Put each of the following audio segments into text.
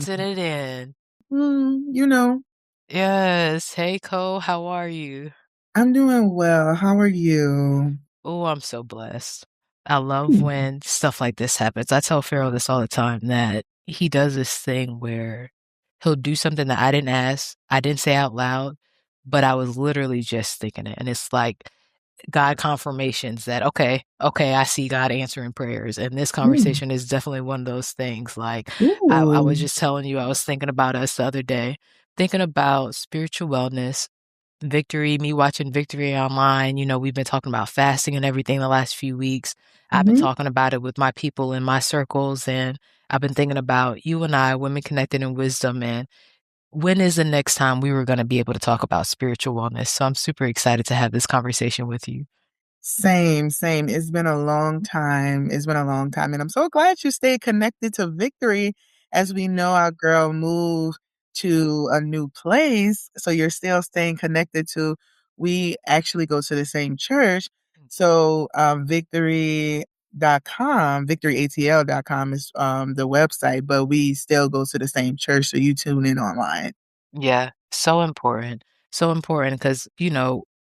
bouncing it in. You know, Yes. Hey, Cole, how are you? I'm doing well. How are you? Oh, I'm so blessed. I love Hmm. when stuff like this happens. I tell Pharaoh this all the time that he does this thing where he'll do something that I didn't ask, I didn't say out loud, but I was literally just thinking it. And it's like God confirmations that, okay, I see God answering prayers. And this Mm. conversation is definitely one of those things. Like I was Ooh. just telling you, I was thinking about us the other day, thinking about spiritual wellness. Victory, me watching Victory online. We've been talking about fasting and everything the last few weeks. I've been Hmm. talking about it with my people in my circles, and I've been thinking about you and I, women connected in wisdom, and when is the next time we were going to be able to talk about spiritual wellness? So I'm super excited to have this conversation with you. Same, same. It's been a long time. It's been a long time. And I'm so glad you stayed connected to Victory as we know our girl moved to a new place. So you're still staying connected to, we actually go to the same church. So victory.com, victoryatl.com is the website, but we still go to the same church. So you tune in online. Yeah, so important. So important because,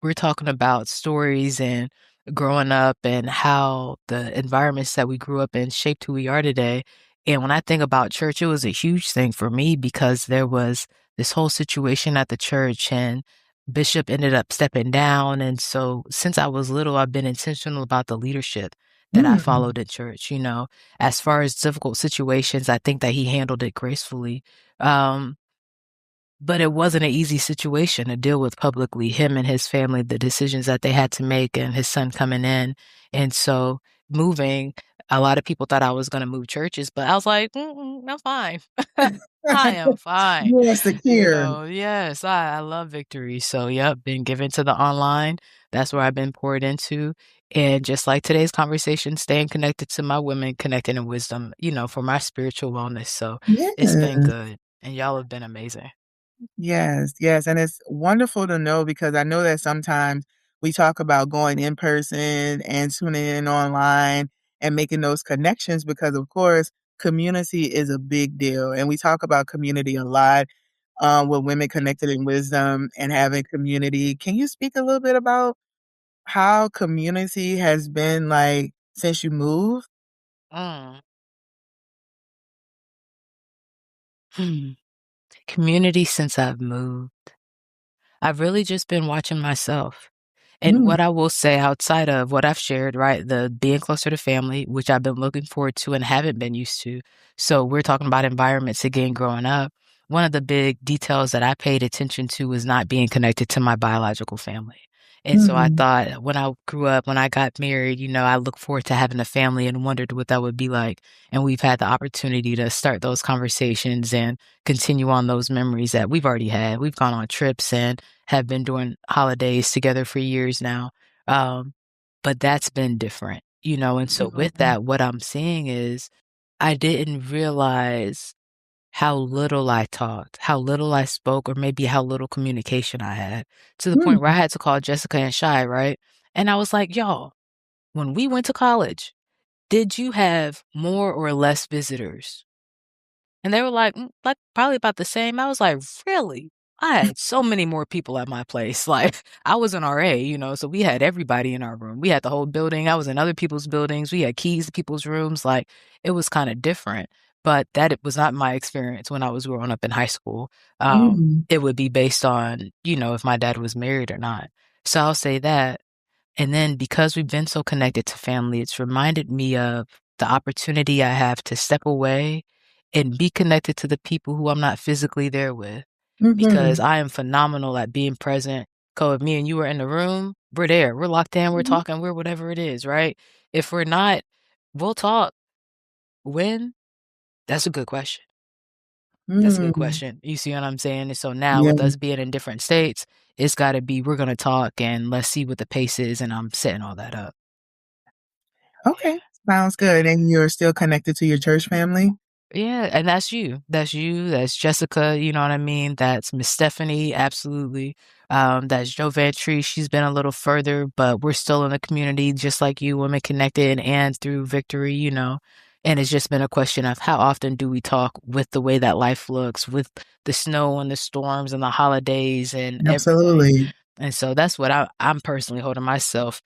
we're talking about stories and growing up and how the environments that we grew up in shaped who we are today. And when I think about church, it was a huge thing for me because there was this whole situation at the church and Bishop ended up stepping down. And so since I was little, I've been intentional about the leadership that I Mm, followed in church. As far as difficult situations, I think that he handled it gracefully. Um, but it wasn't an easy situation to deal with publicly, him and his family, the decisions that they had to make, and his son coming in. And so moving, a lot of people thought I was going to move churches, but I was like, I'm fine. I am fine. you are secure. Yes, I love Victory. So, yep, been given to the online. That's where I've been poured into. And just like today's conversation, staying connected to my women, connected in wisdom, for my spiritual wellness. So it's been Yes. good. And y'all have been amazing. Yes, yes. And it's wonderful to know because I know that sometimes we talk about going in person and tuning in online and making those connections because, of course, community is a big deal. And we talk about community a lot with Women Connected in Wisdom and having community. Can you speak a little bit about how community has been like since you moved? Mm. Hmm. Community since I've moved. I've really just been watching myself. And Mm, what I will say outside of what I've shared, right, the being closer to family, which I've been looking forward to and haven't been used to. So we're talking about environments again growing up. One of the big details that I paid attention to was not being connected to my biological family. And so I mm, thought when I grew up, when I got married, I look forward to having a family and wondered what that would be like. And we've had the opportunity to start those conversations and continue on those memories that we've already had. We've gone on trips and have been doing holidays together for years now. Um, but that's been different, and so with mm, that, what I'm seeing is I didn't realize how little I talked, how little I spoke, or maybe how little communication I had to the point where I mm, had to call Jessica and Shy, right? And I was like, y'all, when we went to college, did you have more or less visitors? And they were like probably about the same. I was like, really? I had so many more people at my place. Like I was an RA, so we had everybody in our room. We had the whole building. I was in other people's buildings. We had keys to people's rooms. Like it was kind of different. But that it was not my experience when I was growing up in high school. mm, It would be based on, if my dad was married or not. So I'll say that. And then because we've been so connected to family, it's reminded me of the opportunity I have to step away and be connected to the people who I'm not physically there with because mhm, I am phenomenal at being present. So if me and you are in the room, we're there. We're locked in, we're mhm, talking, we're whatever it is, right? If we're not, we'll talk. When? That's a good question. That's a good mm. question. You see what I'm saying? And so now with Yeah. us being in different states, it's got to be we're going to talk and let's see what the pace is. And I'm setting all that up. Okay. Sounds good. And you're still connected to your church family? Yeah, and that's you. That's you. That's Jessica. You know what I mean? That's Miss Stephanie. Absolutely. That's Joe Vantry. She's been a little further, but we're still in the community, just like you, Women Connected, and through Victory. And it's just been a question of how often do we talk with the way that life looks, with the snow and the storms and the holidays and everything. Absolutely. And so that's what I'm personally holding myself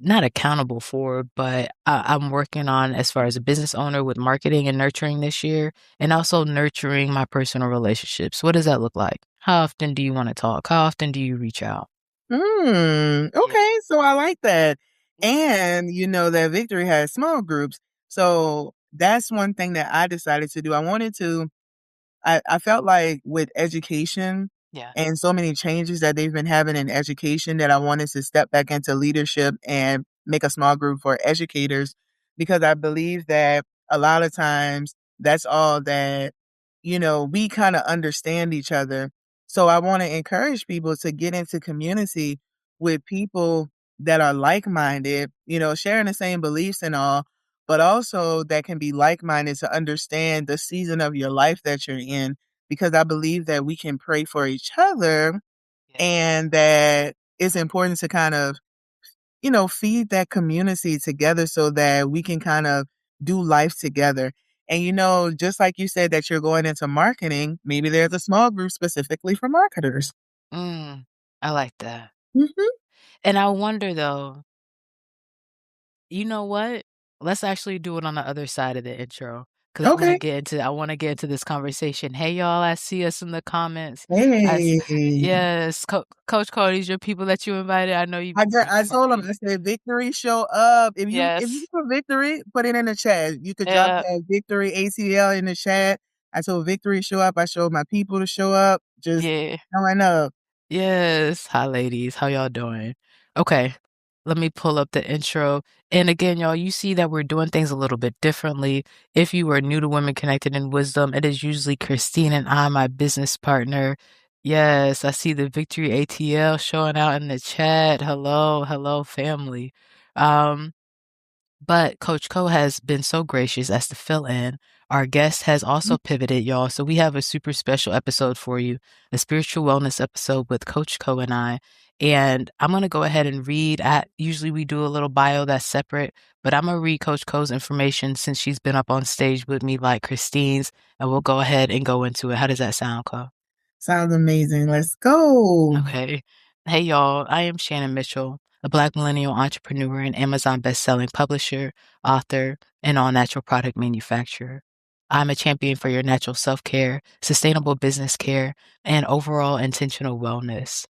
not accountable for, but I'm working on as far as a business owner with marketing and nurturing this year, and also nurturing my personal relationships. What does that look like? How often do you want to talk? How often do you reach out? Yeah. Okay, so I like that. Yeah. And you know that Victory has small groups. So that's one thing that I decided to do. I felt like with education Yeah. and so many changes that they've been having in education that I wanted to step back into leadership and make a small group for educators because I believe that a lot of times that's all that, we kind of understand each other. So I want to encourage people to get into community with people that are like minded, sharing the same beliefs and all, but also that can be like-minded to understand the season of your life that you're in, because I believe that we can pray for each other Yes. and that it's important to kind of, feed that community together so that we can kind of do life together. And, just like you said that you're going into marketing, maybe there's a small group specifically for marketers. Mm, I like that. Mhm. And I wonder though, you know what? Let's actually do it on the other side of the intro, because Okay. I wanna get into this conversation. Hey, y'all, I see us in the comments. I s Hey. yes, Coach Cody's your people that you invited. I know I you told him, I said, "Victory, show up." If you yes. put victory, put it in the chat. You could drop Yeah, that victory ATL in the chat. I told Victory show up. I showed my people to show up. Just yeah. showing up. Yes. Hi, ladies. How y'all doing? Okay, let me pull up the intro. And again, y'all, you see that we're doing things a little bit differently. If you are new to Women Connected in Wisdom, it is usually Christine and I, my business partner. Yes, I see the Victory ATL showing out in the chat. Hello, hello, family. Um, but Coach Co has been so gracious as to fill in. Our guest has also pivoted, y'all. So we have a super special episode for you, a spiritual wellness episode with Coach Co and I. And I'm going to go ahead and read. Usually we do a little bio that's separate, but I'm going to read Coach Co's information since she's been up on stage with me like Christine's, and we'll go ahead and go into it. How does that sound, Co? Sounds amazing. Let's go. Okay. Hey, y'all. I am Shannon Mitchell, a Black millennial entrepreneur and Amazon best-selling publisher, author, and all-natural product manufacturer. I'm a champion for your natural self-care, sustainable business care, and overall intentional wellness.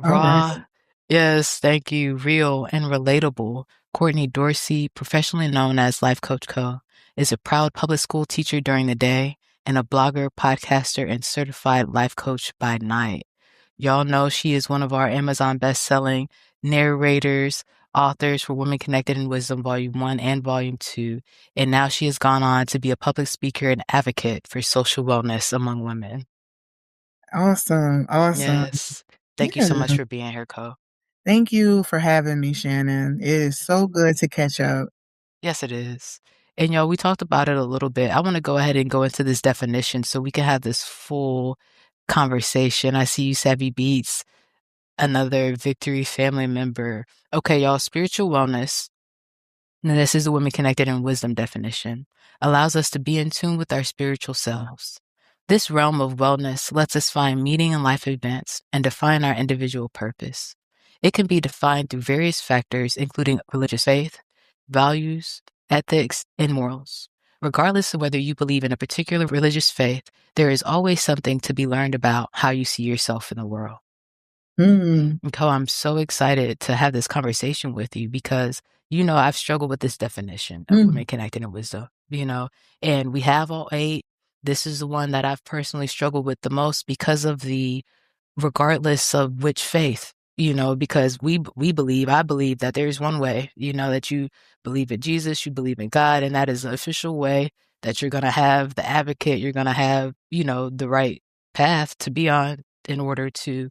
All right. Raw, yes, thank you, real and relatable. Courtney Dorsey, professionally known as Life Coach Co., is a proud public school teacher during the day and a blogger, podcaster, and certified life coach by night. Y'all know she is one of our Amazon best-selling narrators, authors for Women Connected in Wisdom, Volume 1 and Volume 2. And now she has gone on to be a public speaker and advocate for social wellness among women. Awesome. Awesome. Yes. Thank you so much Yeah. for being here, Co. Thank you for having me, Shannon. It is Yes. so good to catch up. Yes, it is. And y'all, we talked about it a little bit. I want to go ahead and go into this definition so we can have this full conversation. I see you, Savvy Beats, another Victory family member. Okay, y'all, spiritual wellness. Now, this is the Women Connected in Wisdom definition, allows us to be in tune with our spiritual selves. This realm of wellness lets us find meaning in life events and define our individual purpose. It can be defined through various factors, including religious faith, values, ethics, and morals. Regardless of whether you believe in a particular religious faith, there is always something to be learned about how you see yourself in the world. Mm, And Co, I'm so excited to have this conversation with you because, I've struggled with this definition of mm. women connected in wisdom, and we have all eight. This is the one that I've personally struggled with the most because of the regardless of which faith, because I believe that there's one way, that you believe in Jesus, you believe in God, and that is the official way that you're going to have the advocate, you're going to have, the right path to be on in order to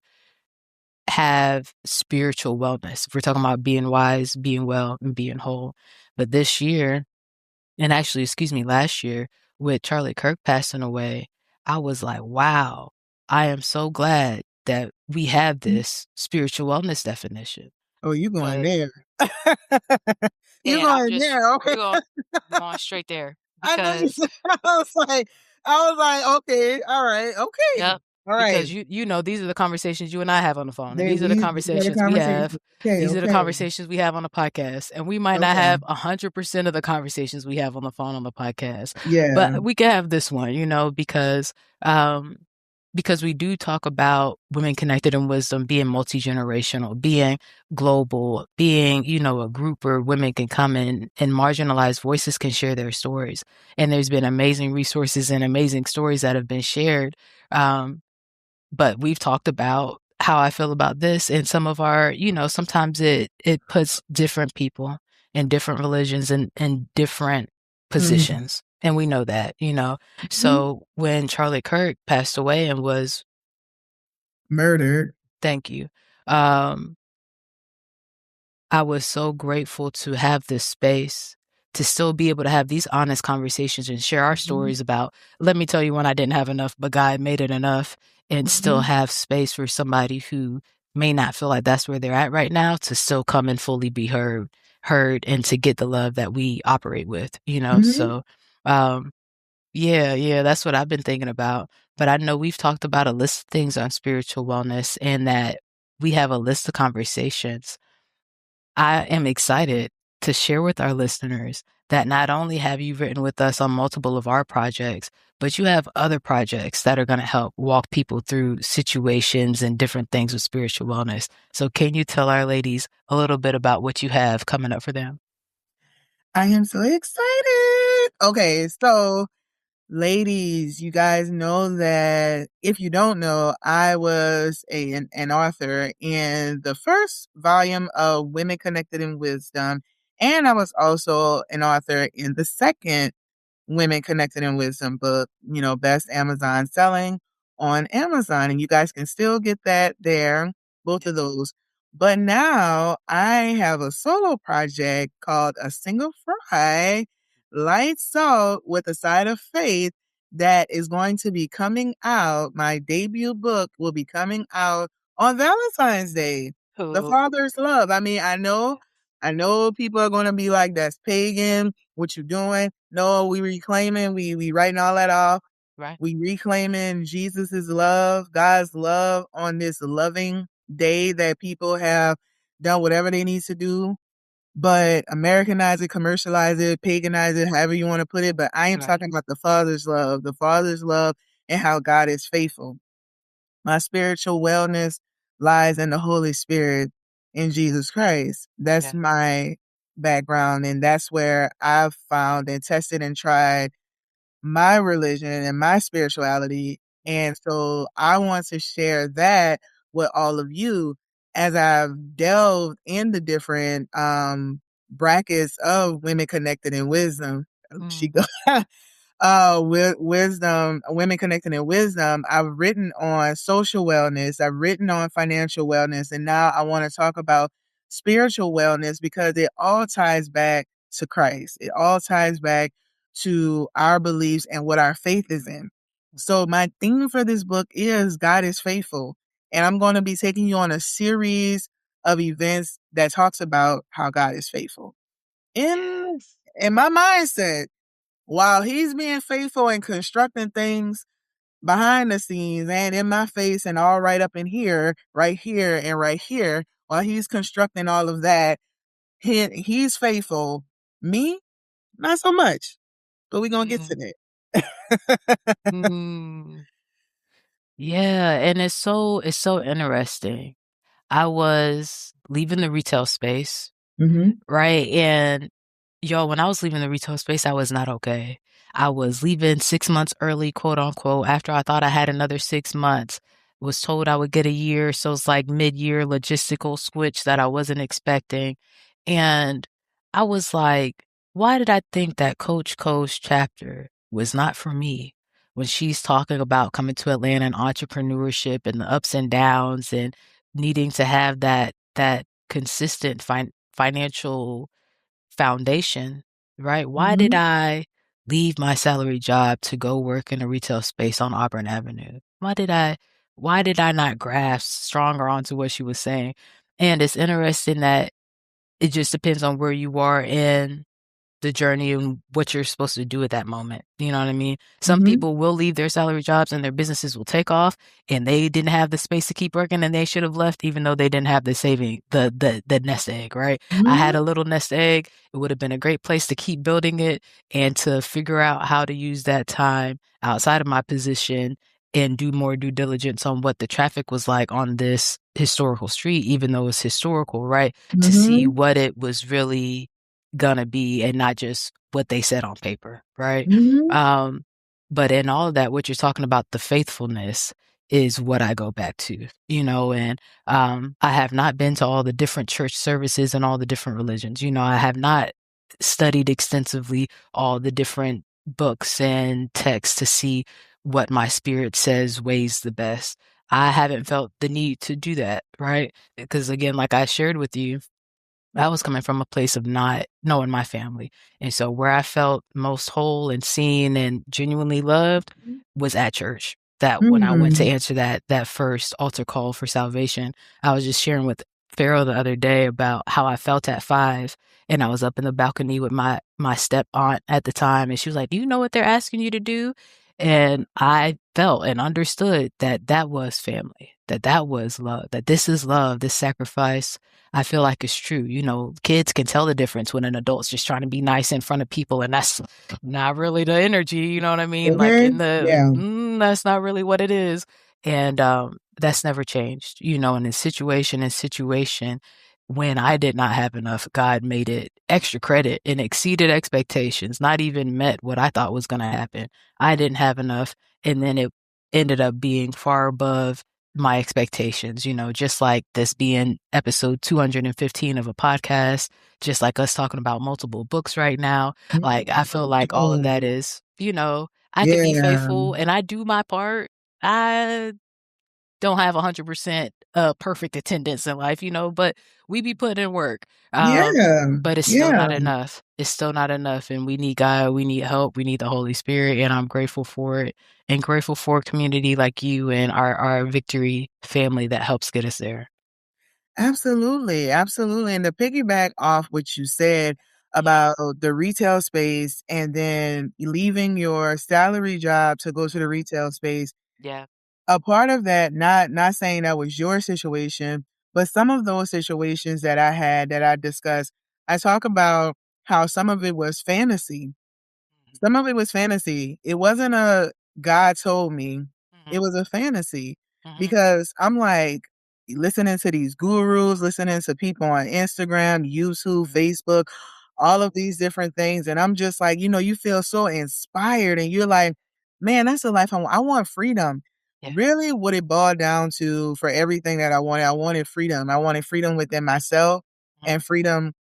have spiritual wellness. If we're talking about being wise, being well, and being whole. But this year, and actually, excuse me, last year, with Charlie Kirk passing away, I was like, wow, I am so glad that we have Mm. this spiritual wellness definition. Oh, you going But there. You And I'm going just there, okay. we're going straight there I know you because said I was like, "Okay, alright, okay. yep, Alright." because you know, these are the conversations you and I have on the phone, and They these are the we had a conversations we conversation. have. Okay, These are the okay, conversations we have on the podcast, and we might not okay. have 100% of the conversations we have on the phone on the podcast, Yeah. but we can have this one, you know, um, because we do talk about women connected in wisdom being multi-generational, being global, being, you know, a group where women can come in and marginalized voices can share their stories. And there's been amazing resources and amazing stories that have been shared. Um, but we've talked about how I feel about this and some of our, you know, sometimes it puts different people in different religions in different Mhm. positions. And we know that, you know. Mhm. So when Charlie Kirk passed away and was, Murdered. thank you, um, I was so grateful to have this space to still be able to have these honest conversations and share our Mhm. stories about, let me tell you when I didn't have enough, but God made it enough, and still Mhm. have space for somebody who may not feel like that's where they're at right now to still come and fully be heard and to get the love that we operate with, you know? Mhm. So, um, yeah, that's what I've been thinking about. But I know we've talked about a list of things on spiritual wellness and that we have a list of conversations. I am excited to share with our listeners that not only have you written with us on multiple of our projects, but you have other projects that are going to help walk people through situations and different things with spiritual wellness. So, can you tell our ladies a little bit about what you have coming up for them? I am so excited. Okay, so ladies, you guys know that if you don't know, I was an author in the first volume of Women Connected in Wisdom, and I was also an author in the second Women Connected in Wisdom book, best Amazon selling on Amazon. And you guys can still get that there, both of those. But now I have a solo project called A Single Fry, Light Salt with a Side of Faith that is going to be coming out. My debut book will be coming out on Valentine's Day. The Oh, Father's Love. I mean, I know people are going to be like, that's pagan. What you doing? No, we reclaiming, we writing all that off. right, We reclaiming Jesus's love, God's love on this loving day that people have done whatever they need to do, but Americanize it, commercialize it, paganize it, however you want to put it. But I am right, talking about the Father's love and how God is faithful. My spiritual wellness lies in the Holy Spirit in Jesus Christ. That's yeah, my background, and that's where I've found and tested and tried my religion and my spirituality. And so I want to share that with all of you as I've delved in the different brackets of women connected in wisdom. She mm, go wisdom, women connecting in wisdom. I've written on social wellness, I've written on financial wellness, and now I want to talk about spiritual wellness because it all ties back to Christ. It all ties back to our beliefs and what our faith is in. So my theme for this book is God is faithful. And I'm going to be taking you on a series of events that talks about how God is faithful. In yes, in my mindset, while he's being faithful and constructing things behind the scenes and in my face and all right up in here, right here and right here, while he's constructing all of that, he's faithful. Me, not so much, but we're going to get mm, to that. mm. Yeah, and it's so interesting. I was leaving the retail space, Mhm. right? And y'all, when I was leaving the retail space, I was not okay. I was leaving 6 months early, quote unquote, after I thought I had another 6 months. Was told I would get a year, so it's like mid-year logistical switch that I wasn't expecting. And I was like, why did I think that Coach Co's chapter was not for me? When she's talking about coming to Atlanta and entrepreneurship and the ups and downs and needing to have that consistent financial foundation, right? Why did Mhm. I leave my salary job to go work in a retail space on Auburn Avenue? Why did I not grasp stronger onto what she was saying? And it's interesting that It just depends on where you are in the journey and what you're supposed to do at that moment. You know what I mean? Some Mhm. people will leave their salary jobs and their businesses will take off and they didn't have the space to keep working and they should have left even though they didn't have the saving the nest egg, right? I had Mhm. a little nest egg. It would have been a great place to keep building it and to figure out how to use that time outside of my position and do more due diligence on what the traffic was like on this historical street, even though it's historical, right? To see Mhm. what it was really gonna be and not just what they said on paper, right? Mhm. Um, but in all of that, what you're talking about, the faithfulness is what I go back to, and I have not been to all the different church services and all the different religions. I have not studied extensively all the different books and texts to see what my spirit says weighs the best. I haven't felt the need to do that, right? Because again, like I shared with you, I was coming from a place of not knowing my family. And so where I felt most whole and seen and genuinely loved was at church. That when I went to Mhm. answer that first altar call for salvation, I was just sharing with Pharaoh the other day about how I felt at 5. And I was up in the balcony with my step aunt at the time. And she was like, "Do you know what they're asking you to do?" And I felt and understood that that was family, that that was love, that this is love, this sacrifice I feel like it's true. Kids can tell the difference when an adult's just trying to be nice in front of people, and that's not really the energy. You know what I mean? Like Okay. in the, Yeah. that's not really what it is, and that's never changed. In this situation, when I did not have enough, God made it extra credit and exceeded expectations. Not even met what I thought was going to happen. I didn't have enough, and then it ended up being far above my expectations, just like this being episode 215 of a podcast, just like us talking about multiple books right now. Like, I feel like all of that Mhm. is, I could be Yeah. faithful and I do my part. I don't have 100% perfect attendance in life, but we be putting in work. Yeah. But it's still Yeah. not enough. It's still not enough. And we need God, we need help, we need the Holy Spirit. And I'm grateful for it and grateful for a community like you and our victory family that helps get us there. Absolutely, absolutely, and to piggyback off what you said Yeah. about the retail space and then leaving your salary job to go to the retail space, Yeah. a part of that, not saying that was your situation, but some of those situations that I had that I discussed, I talk about how some of it was fantasy. Mhm. Some of it was fantasy. It wasn't a God told me. It Mhm. was a fantasy Mhm. because I'm like listening to these gurus, listening to people on Instagram, YouTube, Facebook, all of these different things. And I'm just like, you feel so inspired and you're like, man, that's the life I want. I want freedom. Yeah. Really, what it boiled down to for everything that I wanted freedom. I wanted freedom within myself Mhm. and freedom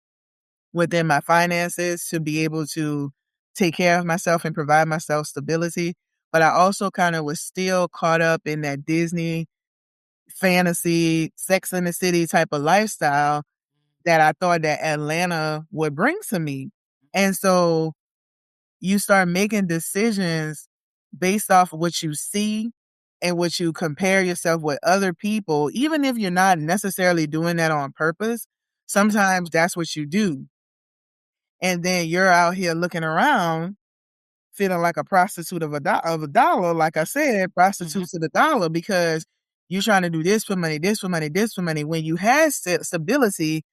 within my finances to be able to take care of myself and provide myself stability. But I also kind of was still caught up in that Disney fantasy, Sex in the City type of lifestyle that I thought that Atlanta would bring to me. And so you start making decisions based off of what you see and what you compare yourself with other people, even if you're not necessarily doing that on purpose. Yeah. Sometimes that's what you do. And then you're out here looking around feeling like a prostitute of a dollar, like I said, Mhm. prostitute to the dollar because you're trying to do this for money, this for money, this for money. When you had stability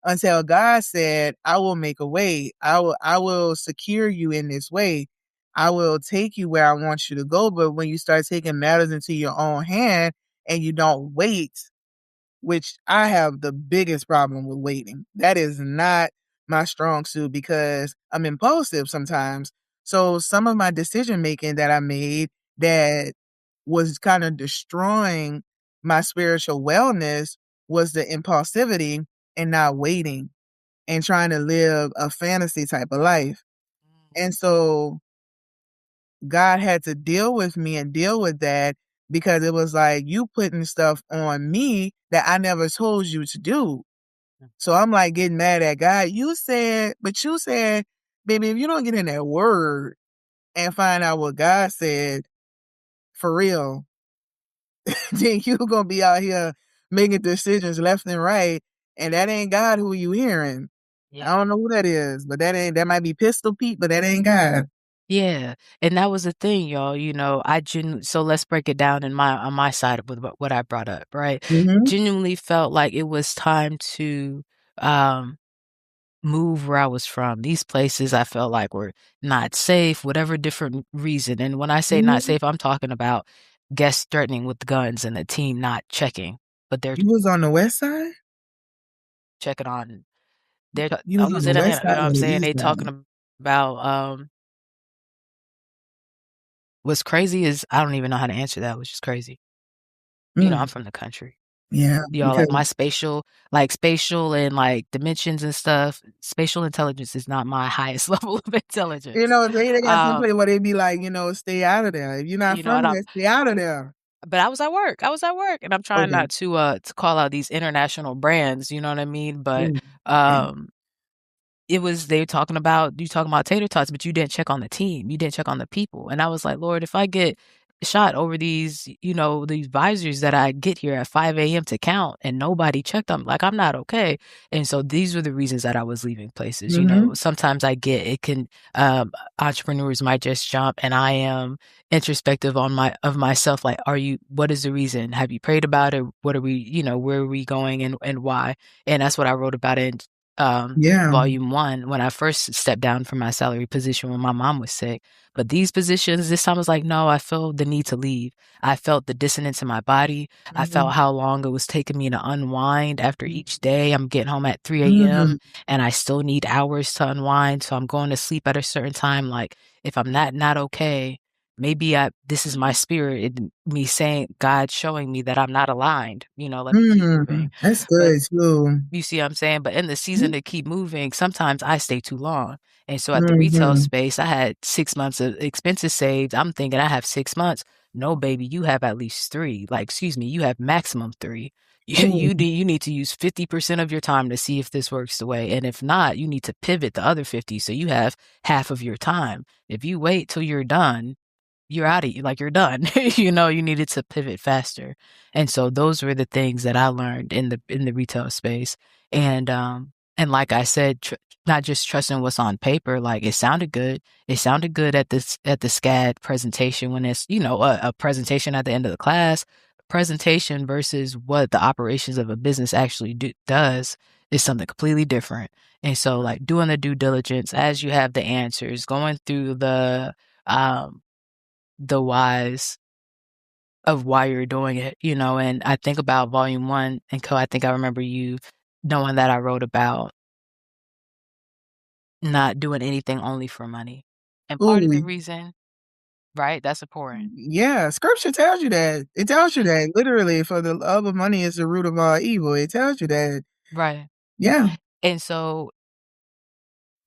until God said, I will make a way. I will secure you in this way. I will take you where I want you to go. But when you start taking matters into your own hand and you don't wait, which I have the biggest problem with waiting. That is not my strong suit because I'm impulsive sometimes. So some of my decision making that I made that was kind of destroying my spiritual wellness was the impulsivity and not waiting and trying to live a fantasy type of life. And so God had to deal with me and deal with that because it was like you putting stuff on me that I never told you to do. So I'm like getting mad at God. You said, baby, if you don't get in that word and find out what God said for real, then you gonna be out here making decisions left and right. And that ain't God who you hearing. I Yeah. don't know who that is, but that might be Pistol Pete, but that ain't God. Yeah, and that was the thing, y'all, I so let's break it down in my on my side with what I brought up, right? Mhm. Genuinely felt like it was time to, um, move where I was from. These places I felt like were not safe, whatever different reason, and when I say not Mhm. safe, I'm talking about guests threatening with guns and the team not checking, but they're You was on the west side? checking on they're You I was on was the in west Atlanta, you side know what or I'm the saying? east They side? talking about, what's crazy is I don't even know how to answer that, which is crazy. I'm Mm, from the country. yeah, Like because my spatial and like dimensions and stuff, spatial intelligence is not my highest level of intelligence. they got some Um, place where they be like, stay out of there. If you're not from and I'm there, stay out of there. but I was at work. I was at work and I'm trying Okay. not to call out these international brands, you know what I mean? But Mm, okay. um it was they you talking about tater tots, but you didn't check on the team. You didn't check on the people. And I was like, Lord, if I get shot over these visors that I get here at 5 a.m. to count and nobody checked them, like I'm not okay. And so these were the reasons that I was leaving places. Mhm. Sometimes I get it can entrepreneurs might just jump and I am introspective of myself. Like, what is the reason? Have you prayed about it? What are we, where are we going and why? And that's what I wrote about in um Yeah. volume one when I first stepped down from my salary position when my mom was sick. But these positions, this time I was like, no, I feel the need to leave. I felt the dissonance in my body. I felt Mhm. how long it was taking me to unwind after each day. I'm getting home at 3 a.m. Mhm. and I still need hours to unwind. So I'm going to sleep at a certain time. Like if I'm not okay, maybe this is my spirit, me saying, God showing me that I'm not aligned. Let me keep moving. Mm. That's But good too. you see what I'm saying? But in the season to keep moving, sometimes I stay too long. And so at the retail Mhm. space, I had 6 months of expenses saved. I'm thinking I have 6 months. No, baby, you have at least three. Like, excuse me, you have maximum three. Ooh. You need to use 50% of your time to see if this works the way. And if not, you need to pivot the other 50. So you have half of your time. If you wait till you're done, you're out of like you're done. You needed to pivot faster. And so those were the things that I learned in the retail space. And like I said, not just trusting what's on paper, like it sounded good. It sounded good at the SCAD presentation when it's, a presentation at the end of the class. Presentation versus what the operations of a business actually does is something completely different. And so like doing the due diligence as you have the answers, going through um the whys of why you're doing it, and I think about volume one and I think I remember you knowing that I wrote about not doing anything only for money. And part of the Ooh. reason, right? That's important. Yeah, scripture tells you that. It tells you that literally for the love of money is the root of all evil. It tells you that. Right. Yeah. And so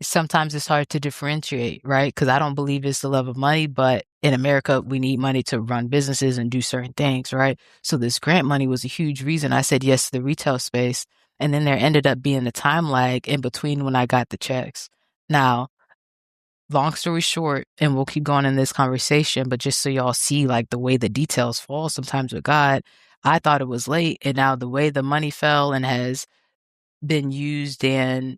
sometimes it's hard to differentiate, right? Because I don't believe it's the love of money, but in America, we need money to run businesses and do certain things, right? So this grant money was a huge reason I said yes to the retail space. And then there ended up being a time lag in between when I got the checks. Now, long story short, and we'll keep going in this conversation, but just so y'all see like the way the details fall sometimes with God, I thought it was late. And now the way the money fell and has been used and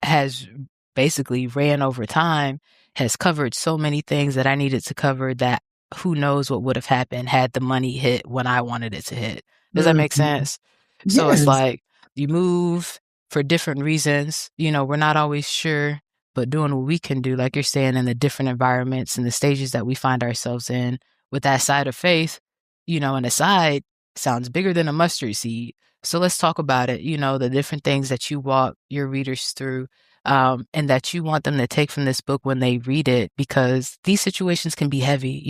has basically ran over time, has covered so many things that I needed to cover that who knows what would have happened had the money hit when I wanted it to hit. Does that make Mhm. sense? So it's Yes. like you move for different reasons. We're not always sure, but doing what we can do, like you're saying, in the different environments and the stages that we find ourselves in with that side of faith, and the side sounds bigger than a mustard seed. So let's talk about it, the different things that you walk your readers through and that you want them to take from this book when they read it, because these situations can be heavy,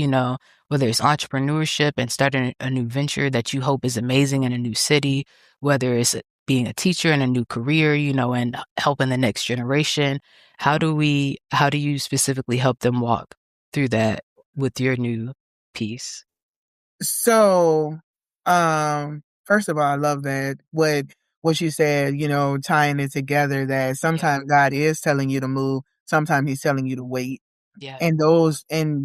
whether it's entrepreneurship and starting a new venture that you hope is amazing in a new city, whether it's being a teacher in a new career, and helping the next generation. How do you specifically help them walk through that with your new piece? So, first of all, I love that what you said, tying it together that Yeah, sometimes God is telling you to move, sometimes he's telling you to wait. yeah. And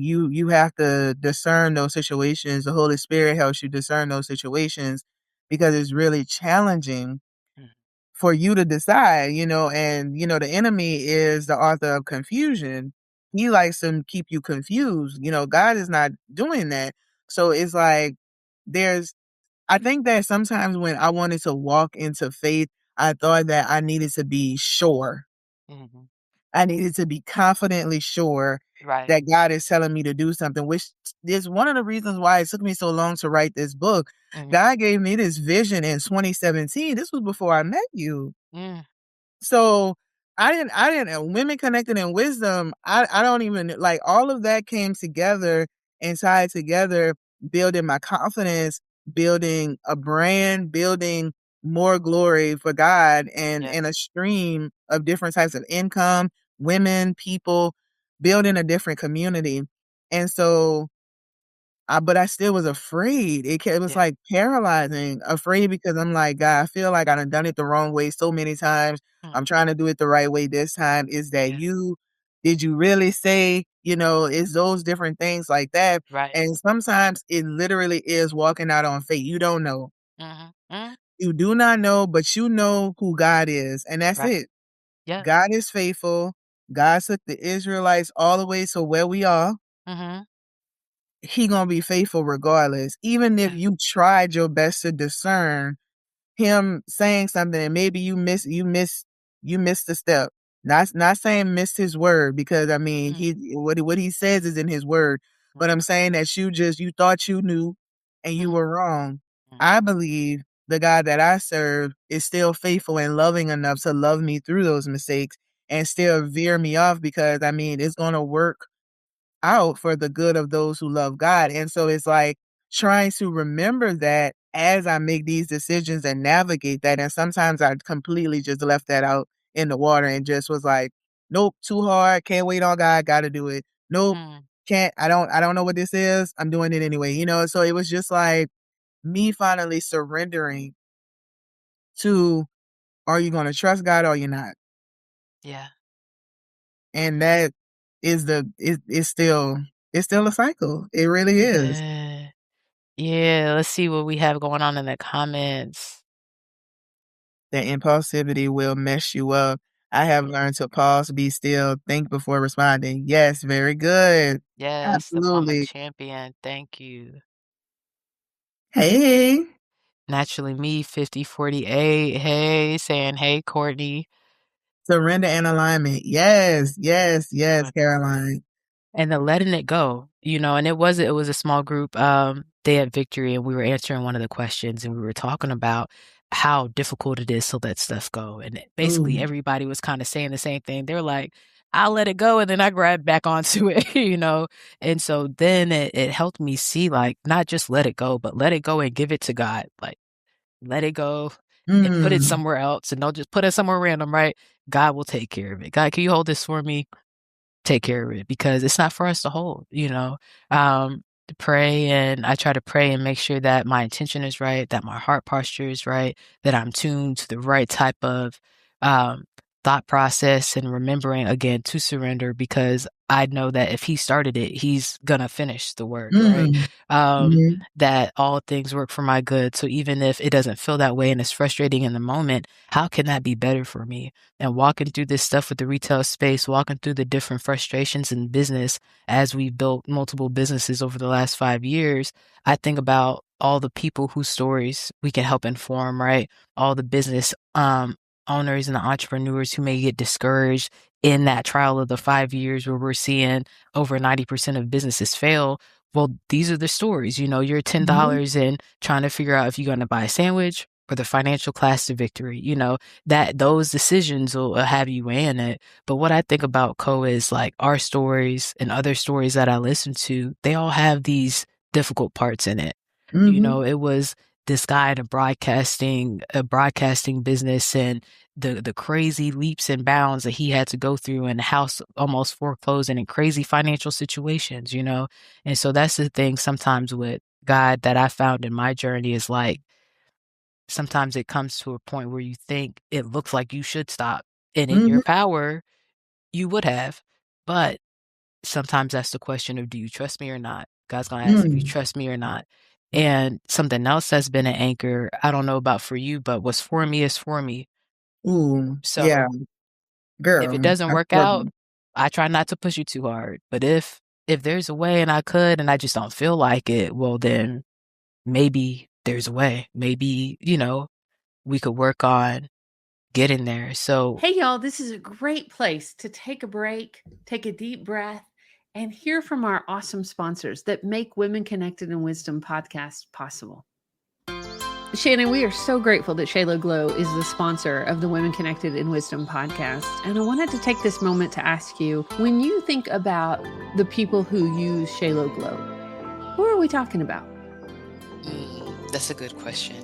you have to discern those situations. The Holy Spirit helps you discern those situations because it's really challenging Mm. for you to decide, and the enemy is the author of confusion. He likes to keep you confused. God is not doing that. So it's like there's I think that sometimes when I wanted to walk into faith, I thought that I needed to be sure. Mhm. I needed to be confidently sure Right. that God is telling me to do something, which is one of the reasons why it took me so long to write this book. Mhm. God gave me this vision in 2017. This was before I met you. Mm. So I didn't women connected in wisdom, I don't even like all of that came together and tied together, building my confidence, building a brand, building more glory for God and a Yes. stream of different types of income, women, people, building a different community. And so but I still was afraid. It was, Yeah. like, paralyzing, afraid because I'm like, "God, I feel like I done it the wrong way so many times. Mm. I'm trying to do it the right way this time. Is that Yeah. you? Did you really say?" It's those different things like that, Right. and sometimes it literally is walking out on faith. You don't know. Mhm. Mm. You do not know, but you know who God is, and that's Right. it. Yeah. God is faithful. God took the Israelites all the way to where we are. Mhm. He gonna be faithful regardless. Even if Yeah. you tried your best to discern him saying something and maybe you missed the step. Not saying missed his word because I mean Mm. what he says is in his word. But Mhm. I'm saying that you thought you knew and you Mm. were wrong. Mm. I believe the God that I serve is still faithful and loving enough to love me through those mistakes and still veer me off because I mean it's gonna work out for the good of those who love God. And so it's like trying to remember that as I make these decisions and navigate that. And sometimes I completely just left that out in the water and just was like, nope, too hard. Can't wait on God. Got to do it. Nope. Mm. Can't. I don't know what this is. I'm doing it anyway. So it was just like me finally surrendering to, are you going to trust God or you're not? Yeah. And that it's still a cycle. It really is. Yeah. Yeah, let's see what we have going on in the comments. That impulsivity will mess you up. I have Yeah. learned to pause, be still, think before responding. Yes, very good. Yes, the mama Absolutely. champion, thank you. Hey, Naturally me, 5048. Hey, saying, "Hey, Courtney." surrender and alignment. Yes, yes, yes, Caroline. And then letting it go, and it was a small group, day at Victory, and we were answering one of the questions, and we were talking about how difficult it is to let stuff go, and basically Ooh. everybody was kinda saying the same thing. They're like, "I'll let it go," and then I grab back onto it, And so then it helped me see, like, not just let it go, but let it go and give it to God, like, let it go and put it Mm, somewhere else, and don't just put it somewhere random, right? God will take care of it. "God, can you hold this for me?" Take care of it because it's not for us to hold. To pray, and I try to pray and make sure that my intention is right, that my heart posture is right, that I'm tuned to the right type of um, thought process and remembering again to surrender because I know that if he started it, he's gonna finish the work, right? mm, Um, mhm, that all things work for my good. So even if it doesn't feel that way and it's frustrating in the moment, how can that be better for me? And walking through this stuff with the retail space, walking through the different frustrations in business as we've built multiple businesses over the last 5 years, I think about all the people whose stories we can help inform, right? All the business owners and the entrepreneurs who may get discouraged in that trial of the 5 years where we're seeing over 90% of businesses fail. Well, these are the stories. You're mhm, $10 and trying to figure out if you're going to buy a sandwich or the financial class to victory. That those decisions will have you weighing it. But what I think about is like our stories and other stories that I listen to, they all have these difficult parts in it. mhm, It was this guy in a broadcasting business and the crazy leaps and bounds that he had to go through and the house almost foreclosing and crazy financial situations. And so that's the thing sometimes with God that I found in my journey is like sometimes it comes to a point where you think it looks like you should stop. And in your mhm, power, you would have. But sometimes that's the question of do you trust me or not? God's going to ask if you mm, trust me or not. And something else that's been an anchor, I don't know about for you, but what's for me is for me. Ooh, yeah, So if it girl, doesn't I work feel out, you. I try not to push you too hard. But if there's a way and I could and I just don't feel like it, well then maybe there's a way. Maybe, we could work on getting there. So, Hey, y'all, this is a great place to take a break, take a deep breath, and hear from our awesome sponsors that make Women Connected in Wisdom podcast possible. Shannon, we are so grateful that Shayla Glow is the sponsor of the Women Connected in Wisdom podcast. And I wanted to take this moment to ask you, when you think about the people who use Shayla Glow, who are we talking about? that's a good question.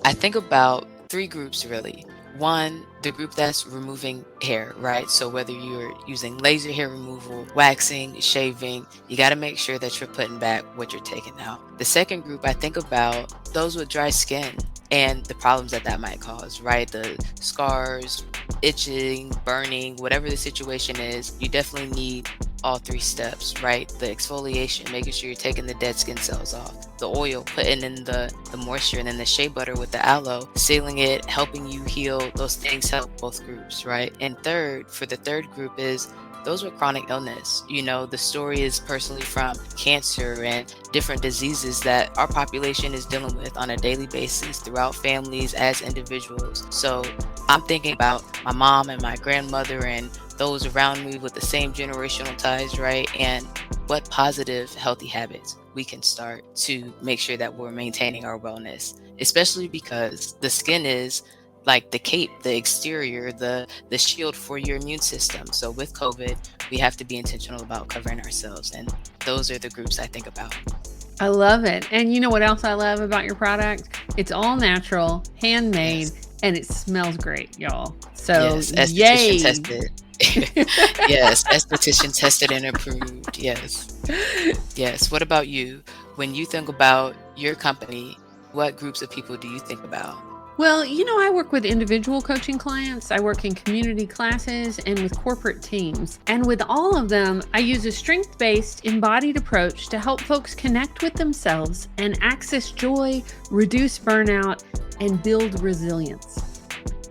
I think about three groups really. One, the group that's removing hair, right? So whether you're using laser hair removal, waxing, shaving, you got to make sure that you're putting back what you're taking out. The second group, I think about those with dry skin and the problems that that might cause, right? The scars, itching, burning, whatever the situation is, you definitely need all three steps, right? The exfoliation, making sure you're taking the dead skin cells off, the oil, putting in the moisture, and then the shea butter with the aloe, sealing it, helping you heal. Those things help both groups, right? And third, for the third group is those with chronic illness. The story is personally from cancer and different diseases that our population is dealing with on a daily basis throughout families as individuals. So I'm thinking about my mom and my grandmother and those around me with the same generational ties, right? And what positive, healthy habits we can start to make sure that we're maintaining our wellness, especially because the skin is like the cape, the exterior, the shield for your immune system. So with COVID, we have to be intentional about covering ourselves. And those are the groups I think about. I love it. And you know what else I love about your product? It's all natural, handmade, Yes. and it smells great, y'all. So, Yes. Esthetician yay. tested. Yes. Esthetician tested and approved. Yes. Yes. What about you? When you think about your company, what groups of people do you think about? Well, I work with individual coaching clients, I work in community classes, and with corporate teams. And with all of them, I use a strength based, embodied approach to help folks connect with themselves and access joy, reduce burnout, and build resilience.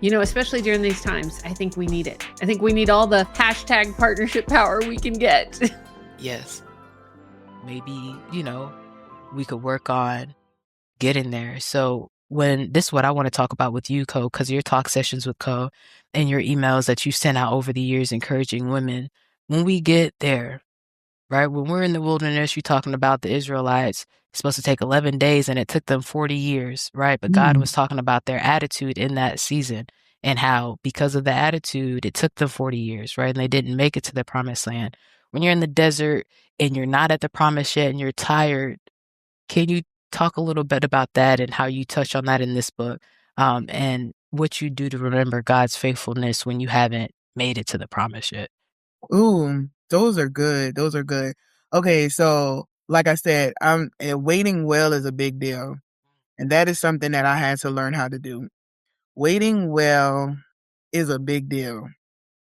Especially during these times, I think we need it. I think we need all the hashtag partnership power we can get. Yes. Maybe, we could work on getting there. So when this is what I want to talk about with you, Co, because your talk sessions with Co and your emails that you sent out over the years encouraging women, when we get there, right? When we're in the wilderness, you're talking about the Israelites. It's supposed to take 11 days and it took them 40 years, right? But God Mm. was talking about their attitude in that season and how because of the attitude, it took them 40 years, right? And they didn't make it to the promised land. When you're in the desert and you're not at the promise yet and you're tired, can you talk a little bit about that and how you touch on that in this book, and what you do to remember God's faithfulness when you haven't made it to the promise yet? Ooh, those are good, those are good. Okay, so, like I said, waiting well is a big deal, and that is something that I had to learn how to do. Waiting well is a big deal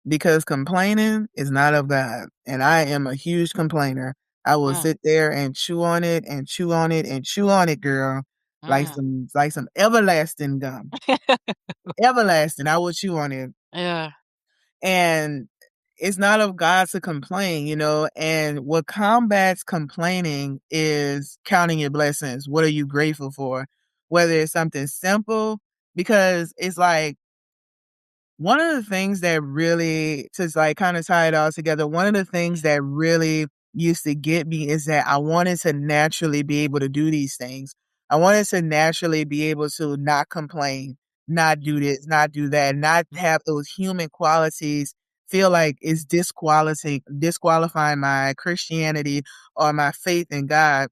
because complaining is not of God, and I am a huge complainer. I will Mm, sit there and chew on it and chew on it and chew on it, girl, mm. like some everlasting gum. Everlasting, I will chew on it. Yeah. And it's not of God to complain, and what combats complaining is counting your blessings. What are you grateful for? Whether it's something simple, because it's like one of the things that really, to like kind of tie it all together, one of the things that really used to get me is that I wanted to naturally be able to do these things. I wanted to naturally be able to not complain, not do this, not do that, not have those human qualities feel like it's disqualifying my Christianity or my faith in God.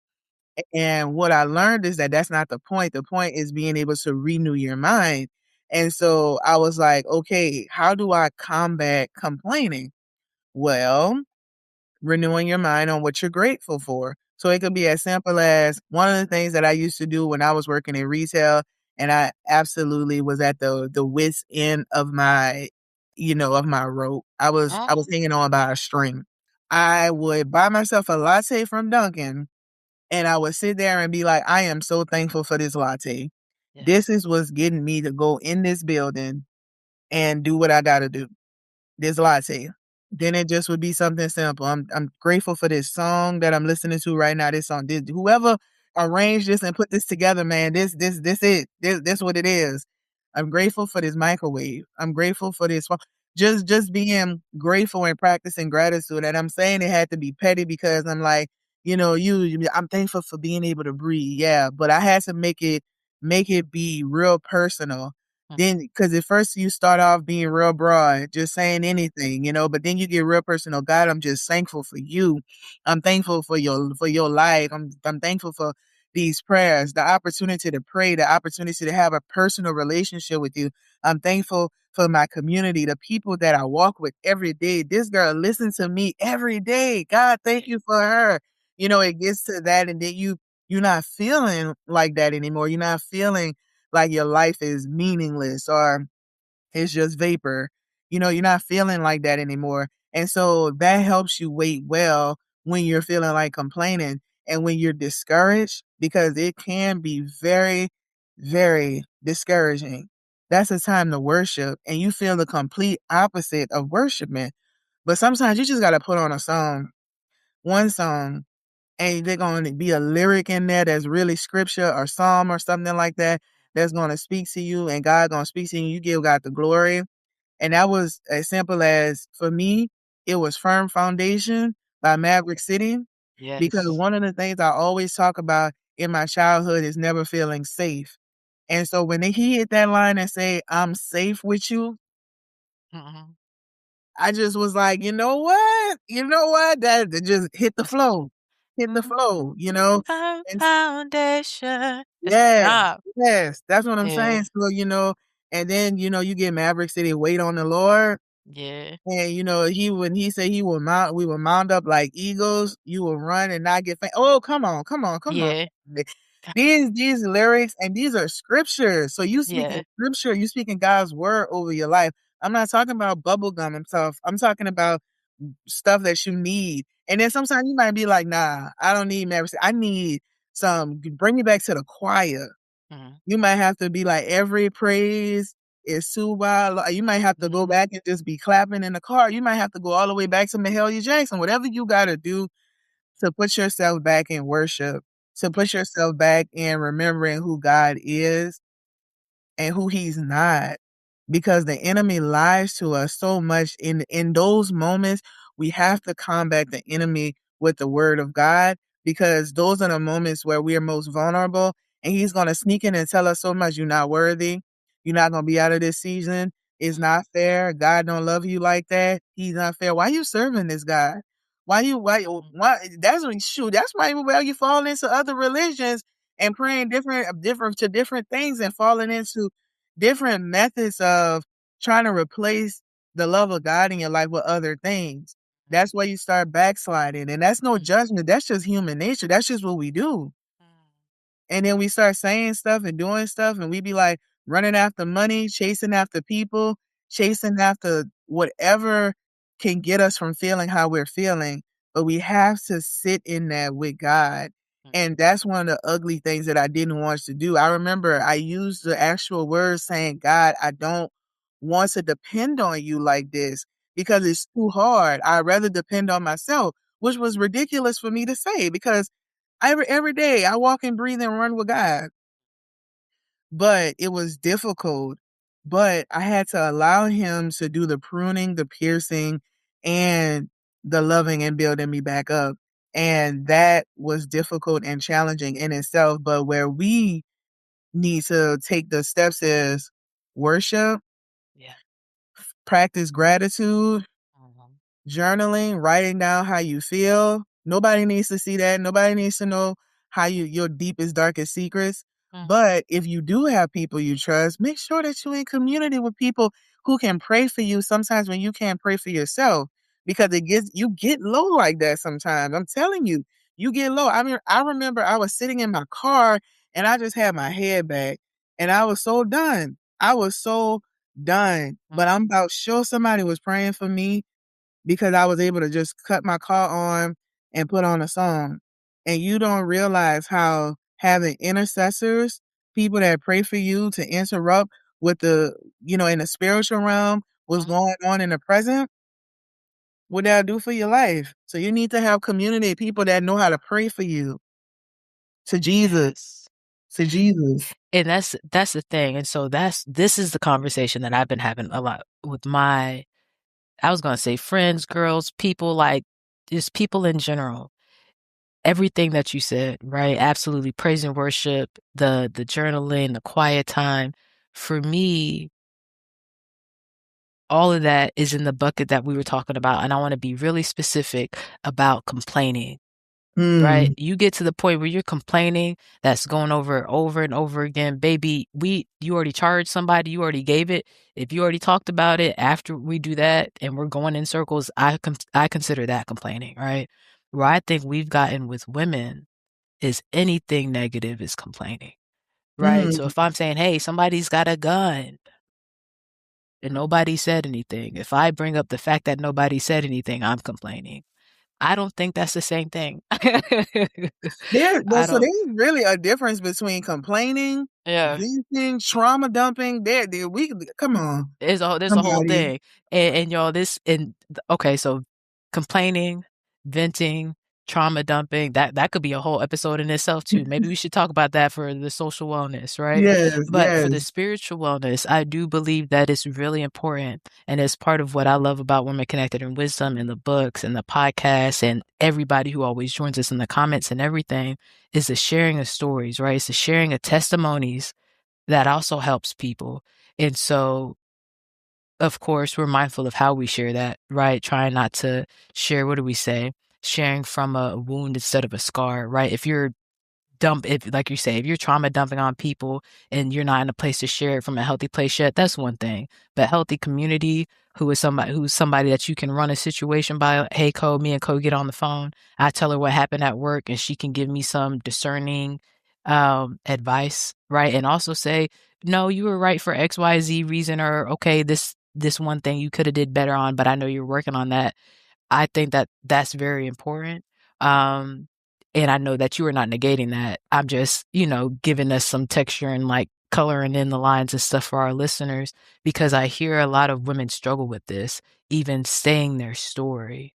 And what I learned is that that's not the point. The point is being able to renew your mind. And so I was like, okay, how do I combat complaining? Well, renewing your mind on what you're grateful for. So it could be as simple as one of the things that I used to do when I was working in retail, and I absolutely was at the wit's end of my, of my rope. I was Mm. hanging on by a string. I would buy myself a latte from Dunkin', and I would sit there and be like, I am so thankful for this latte. Yes. This is what's getting me to go in this building and do what I gotta do. There's a lot to you. Then it just would be something simple. I'm grateful for this song that I'm listening to right now. This song, whoever arranged this and put this together, man, this it. This what it is. I'm grateful for this microwave. I'm grateful for this. Just being grateful and practicing gratitude. And I'm saying it had to be petty because I'm like, I'm thankful for being able to breathe. Yeah, but I had to make it be real personal. Then, because at first you start off being real broad, just saying anything, but then you get real personal. God, I'm just thankful for you. I'm thankful for your life. I'm thankful for these prayers, the opportunity to pray, the opportunity to have a personal relationship with you. I'm thankful for my community, the people that I walk with every day. This girl listens to me every day. God, thank you for her. It gets to that, and then you're not feeling like that anymore. You're not feeling like your life is meaningless or it's just vapor. You're not feeling like that anymore. And so that helps you wait well when you're feeling like complaining and when you're discouraged, because it can be very, very discouraging. That's a time to worship, and you feel the complete opposite of worshiping. But sometimes you just got to put on a song, one song, and they're going to be a lyric in there that's really scripture or psalm or something like that that's going to speak to you, and God going to speak to you. You give God the glory. And that was as simple as, for me, it was Firm Foundation by Maverick City, because Yes. one of the things I always talk about in my childhood is never feeling safe. And so when he hit that line and say, I'm safe with you, Mhm. I just was like, you know what? You know what? That just hit the flow. Hit the Mhm. flow. Firm And foundation. It's a yes, job. yes, that's what I'm Yeah. saying. So, and then, you get Maverick City, Wait on the Lord. Yeah. And when he said we will mount up like eagles, you will run and not get faint. Oh, come on, come on, come on. Yeah. These lyrics, and these are scriptures. So you speaking Yeah. scripture, you speaking God's word over your life. I'm not talking about bubblegum and stuff. I'm talking about stuff that you need. And then sometimes you might be like, nah, I don't need Maverick. I need bring me back to the choir. Mhm. You might have to be like, every praise is too wild. You might have to go Mhm. back and just be clapping in the car. You might have to go all the way back to Mahalia Jackson. Whatever you got to do to put yourself back in worship, to put yourself back in remembering who God is and who he's not, because the enemy lies to us so much. In those moments, we have to combat the enemy with the word of God, because those are the moments where we are most vulnerable, and he's going to sneak in and tell us so much. You're not worthy. You're not going to be out of this season. It's not fair. God don't love you like that. He's not fair. Why you serving this God? That's when, shoot, that's why where you fall into other religions and praying different things and falling into different methods of trying to replace the love of God in your life with other things. That's where you start backsliding. And that's no judgment. That's just human nature. That's just what we do. And then we start saying stuff and doing stuff, and we be like running after money, chasing after people, chasing after whatever can get us from feeling how we're feeling. But we have to sit in that with God. And that's one of the ugly things that I didn't want to do. I remember I used the actual words saying, God, I don't want to depend on you like this because it's too hard. I'd rather depend on myself, which was ridiculous for me to say, because every day I walk and breathe and run with God. But it was difficult. But I had to allow him to do the pruning, the piercing, and the loving and building me back up. And that was difficult and challenging in itself. But where we need to take the steps is worship, Yeah. practice gratitude, Mhm. journaling, writing down how you feel. Nobody needs to see that. Nobody needs to know how your deepest, darkest secrets. Mhm. But if you do have people you trust, make sure that you're in community with people who can pray for you sometimes when you can't pray for yourself. Because you get low like that sometimes. I'm telling you, you get low. I mean, I remember I was sitting in my car and I just had my head back and I was so done. I was so done. But I'm about sure somebody was praying for me because I was able to just cut my car on and put on a song. And you don't realize how having intercessors, people that pray for you to interrupt with the, in the spiritual realm, what's going on in the present, what that'll do for your life. So you need to have community, people that know how to pray for you to Jesus, Yes. to Jesus. And that's the thing. And so this is the conversation that I've been having a lot with my, I was gonna say friends, girls, people, like just people in general. Everything that you said, right? Absolutely. Praise and worship, the journaling, the quiet time. For me, all of that is in the bucket that we were talking about. And I want to be really specific about complaining, right? Mm, You get to the point where you're complaining, that's going over and over again. Baby, you already charged somebody, you already gave it. If you already talked about it after we do that and we're going in circles, I consider that complaining, right? Where I think we've gotten with women is anything negative is complaining, right? So mm, if I'm saying, hey, somebody's got a gun and nobody said anything, if I bring up the fact that nobody said anything, I'm complaining. I don't think that's the same thing. I so don't. there's really a difference between complaining, Yeah. venting, trauma dumping. We come on, There's a whole somebody. thing. And y'all, okay, so complaining, venting, trauma dumping, that could be a whole episode in itself too. Maybe we should talk about that for the social wellness, right? Yes, But for the yes. spiritual wellness, I do believe that it's really important. And it's part of what I love about Women Connected in Wisdom and the books and the podcasts and everybody who always joins us in the comments and everything is the sharing of stories, right? It's the sharing of testimonies that also helps people. And so of course, we're mindful of how we share that, right? Trying not to share, what do we say? Sharing from a wound instead of a scar, right? If like you say, if you're trauma dumping on people and you're not in a place to share it from a healthy place yet, that's one thing. But healthy community, who's somebody that you can run a situation by, hey me and Co get on the phone. I tell her what happened at work and she can give me some discerning advice, right? And also say, no, you were right for XYZ reason, or okay, this one thing you could have did better on, but I know you're working on that. I think that that's very important. Um, and I know that you are not negating that. I'm just, giving us some texture and like coloring in the lines and stuff for our listeners because I hear a lot of women struggle with this, even saying their story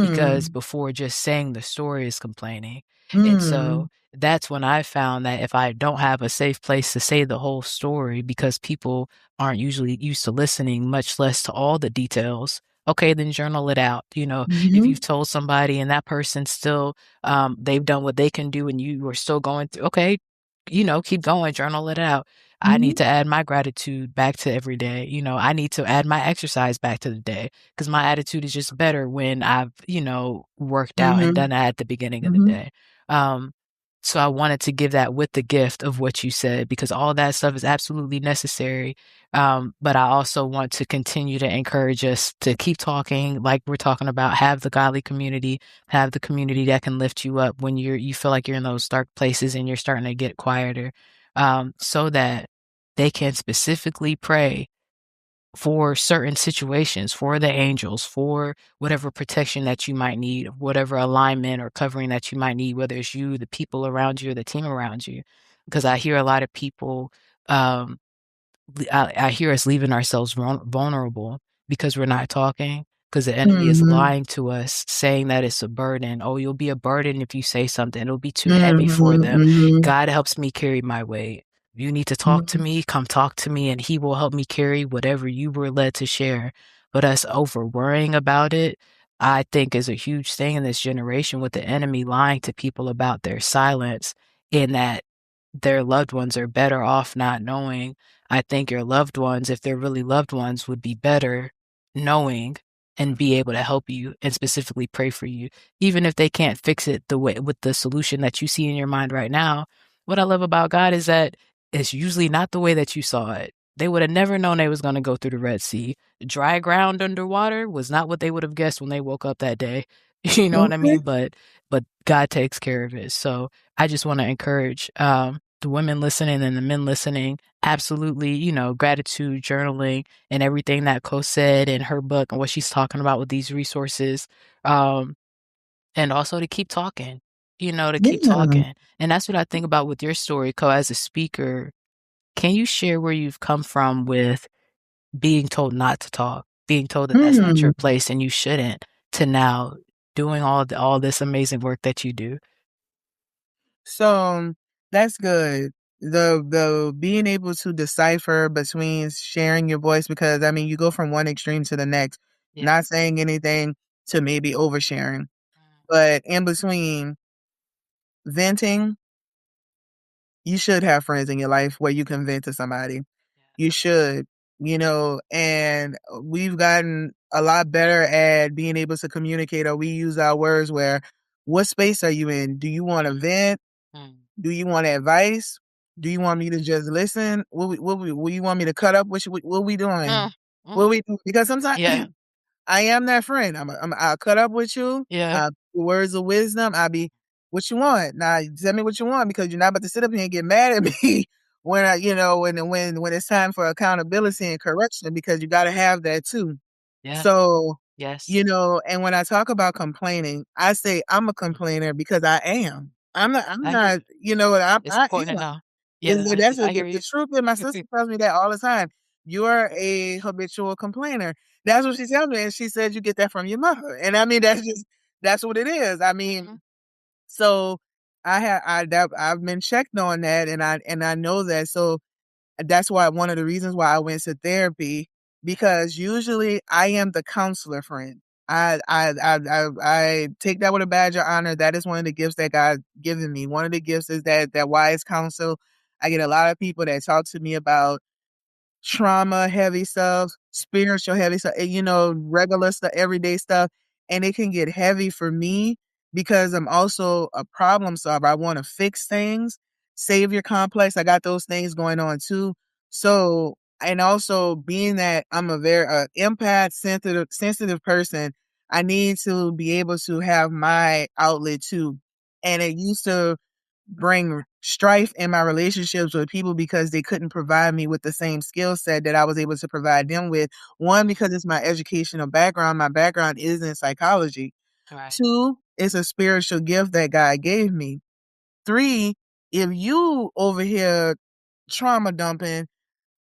because Mm, before just saying the story is complaining. And so mm, that's when I found that if I don't have a safe place to say the whole story because people aren't usually used to listening, much less to all the details, okay, then journal it out. If mhm, you've told somebody and that person still, they've done what they can do and you are still going through, okay, keep going, journal it out. I need mhm, to add my gratitude back to every day. I need to add my exercise back to the day because my attitude is just better when I've, worked out and mhm, done that at the beginning of the mhm, day. Um, so I wanted to give that with the gift of what you said because all that stuff is absolutely necessary. But I also want to continue to encourage us to keep talking, like we're talking about, have the godly community, have the community that can lift you up when you feel like you're in those dark places and you're starting to get quieter, so that they can specifically pray for certain situations, for the angels, for whatever protection that you might need, whatever alignment or covering that you might need, whether it's you, the people around you, or the team around you. Because I hear a lot of people, um, I hear us leaving ourselves vulnerable because we're not talking, because the enemy is mhm, lying to us, saying that it's a burden. Oh, you'll be a burden if you say something. It'll be too heavy for mhm, them. mhm, God helps me carry my weight. You need to talk to mhm, me, come talk to me, and he will help me carry whatever you were led to share. But us over worrying about it, I think is a huge thing in this generation with the enemy lying to people about their silence in that their loved ones are better off not knowing. I think your loved ones, if they're really loved ones, would be better knowing and be able to help you and specifically pray for you, even if they can't fix it the way with the solution that you see in your mind right now. What I love about God is that it's usually not the way that you saw it. They would have never known they was going to go through the Red Sea. Dry ground underwater was not what they would have guessed when they woke up that day. You know what I okay, mean? But God takes care of it. So I just want to encourage the women listening and the men listening, absolutely, gratitude journaling and everything that Co said in her book and what she's talking about with these resources. Um, and also to keep talking, to keep yeah, talking. And that's what I think about with your story, Co, as a speaker. Can you share where you've come from with being told not to talk, being told that that's not Hmm. your place and you shouldn't, to now doing all this amazing work that you do? So, that's good. The being able to decipher between sharing your voice because, I mean, you go from one extreme to the next, Yeah. not saying anything to maybe oversharing. Mm. But in between venting, you should have friends in your life where you can vent to somebody. You should, and we've gotten a lot better at being able to communicate, or we use our words where, what space are you in? Do you want to vent? Mm. Do you want advice? Do you want me to just listen? What you want me to cut up? What we doing? Mm. What Mm. we do? Because sometimes Yeah. I am that friend. I'll cut up with you. Yeah. Words of wisdom. I'll be, what you want? Now tell me what you want because you're not about to sit up here and get mad at me when when it's time for accountability and correction because you got to have that too. Yeah. So, Yes. and when I talk about complaining, I say I'm a complainer because I am. I'm I hear not, you. It's I important to am. know. Yeah, That's I hear the you. truth, and my sister tells me that all the time. "You're a habitual complainer." That's what she tells me, and she said, "You get that from your mother." And I mean, that's what it is. I mean, Mhm. so I've been checked on that, and I know that. So that's why one of the reasons why I went to therapy, because usually I am the counselor friend. I take that with a badge of honor. That is one of the gifts that God given me. One of the gifts is that wise counsel. I get a lot of people that talk to me about trauma heavy stuff, spiritual heavy stuff, regular stuff, everyday stuff. And it can get heavy for me because I'm also a problem solver. I want to fix things, savior complex. I got those things going on too. So, and also being that I'm a very empath, sensitive person, I need to be able to have my outlet too. And it used to bring strife in my relationships with people because they couldn't provide me with the same skill set that I was able to provide them with. One, because it's my educational background. My background is in psychology. Right. Two, it's a spiritual gift that God gave me. Three, if you over here trauma dumping,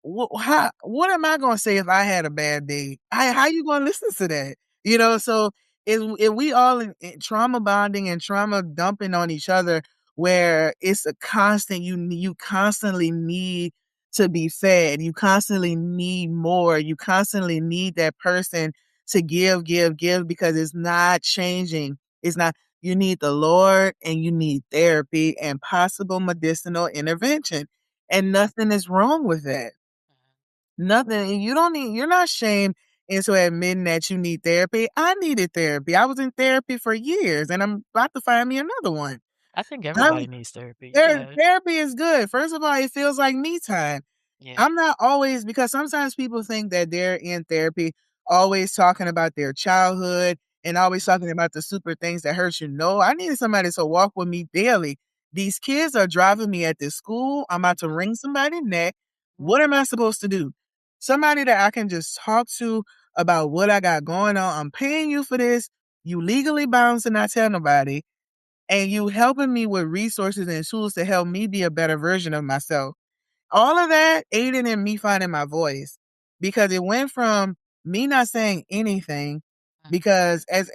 what am I gonna say if I had a bad day? How you gonna listen to that? So if we all in trauma bonding and trauma dumping on each other, where it's a constant, you constantly need to be fed, you constantly need more, you constantly need that person to give because it's not changing. It's not. You need the Lord and you need therapy and possible medicinal intervention, and nothing is wrong with that. Nothing. You don't need. You're not shamed into admitting that you need therapy. I needed therapy. I was in therapy for years, and I'm about to find me another one. I think I'm, everybody needs therapy. Yeah. Therapy is good. First of all, it feels like me time. Yeah. I'm not always, because sometimes people think that they're in therapy always talking about their childhood and always Mhm. talking about the super things that hurt you. No, I needed somebody to walk with me daily. These kids are driving me at this school. I'm about to wring somebody's neck. Mhm. What am I supposed to do? Somebody that I can just talk to about what I got going on. I'm paying you for this. You legally bound to not tell nobody. And you helping me with resources and tools to help me be a better version of myself. All of that aided in me finding my voice, because it went from me not saying anything, Mhm. because as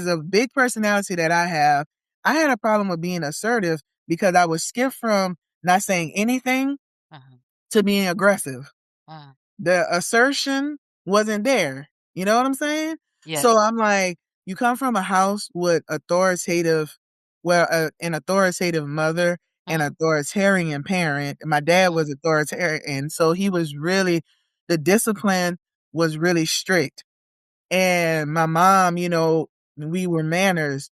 a big personality that I had a problem with being assertive because I was skipped from not saying anything Mhm. to being aggressive. Mhm. The assertion wasn't there. You know what I'm saying? So Yes. I'm like, you come from a house with an authoritative mother, an Mhm. authoritarian parent. My dad Mhm. was authoritarian, so he was really, the discipline was really strict. And my mom, we were manners.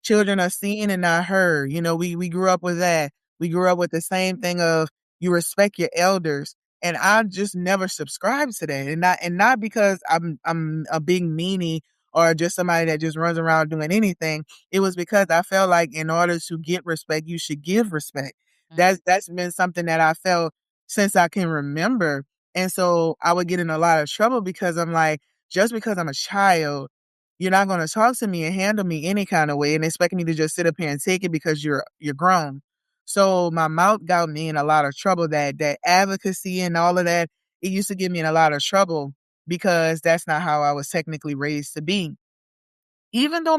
Children are seen and not heard. We grew up with that. We grew up with the same thing of, you respect your elders. And I just never subscribed to that. And not because I'm a big meanie or just somebody that just runs around doing anything. It was because I felt like in order to get respect, you should give respect. Mhm. That's been something that I felt since I can remember. And so I would get in a lot of trouble because I'm like, just because I'm a child, you're not gonna talk to me and handle me any kind of way and expect me to just sit up here and take it because you're grown. So my mouth got me in a lot of trouble. That advocacy and all of that, it used to get me in a lot of trouble because that's not how I was technically raised to be. Even though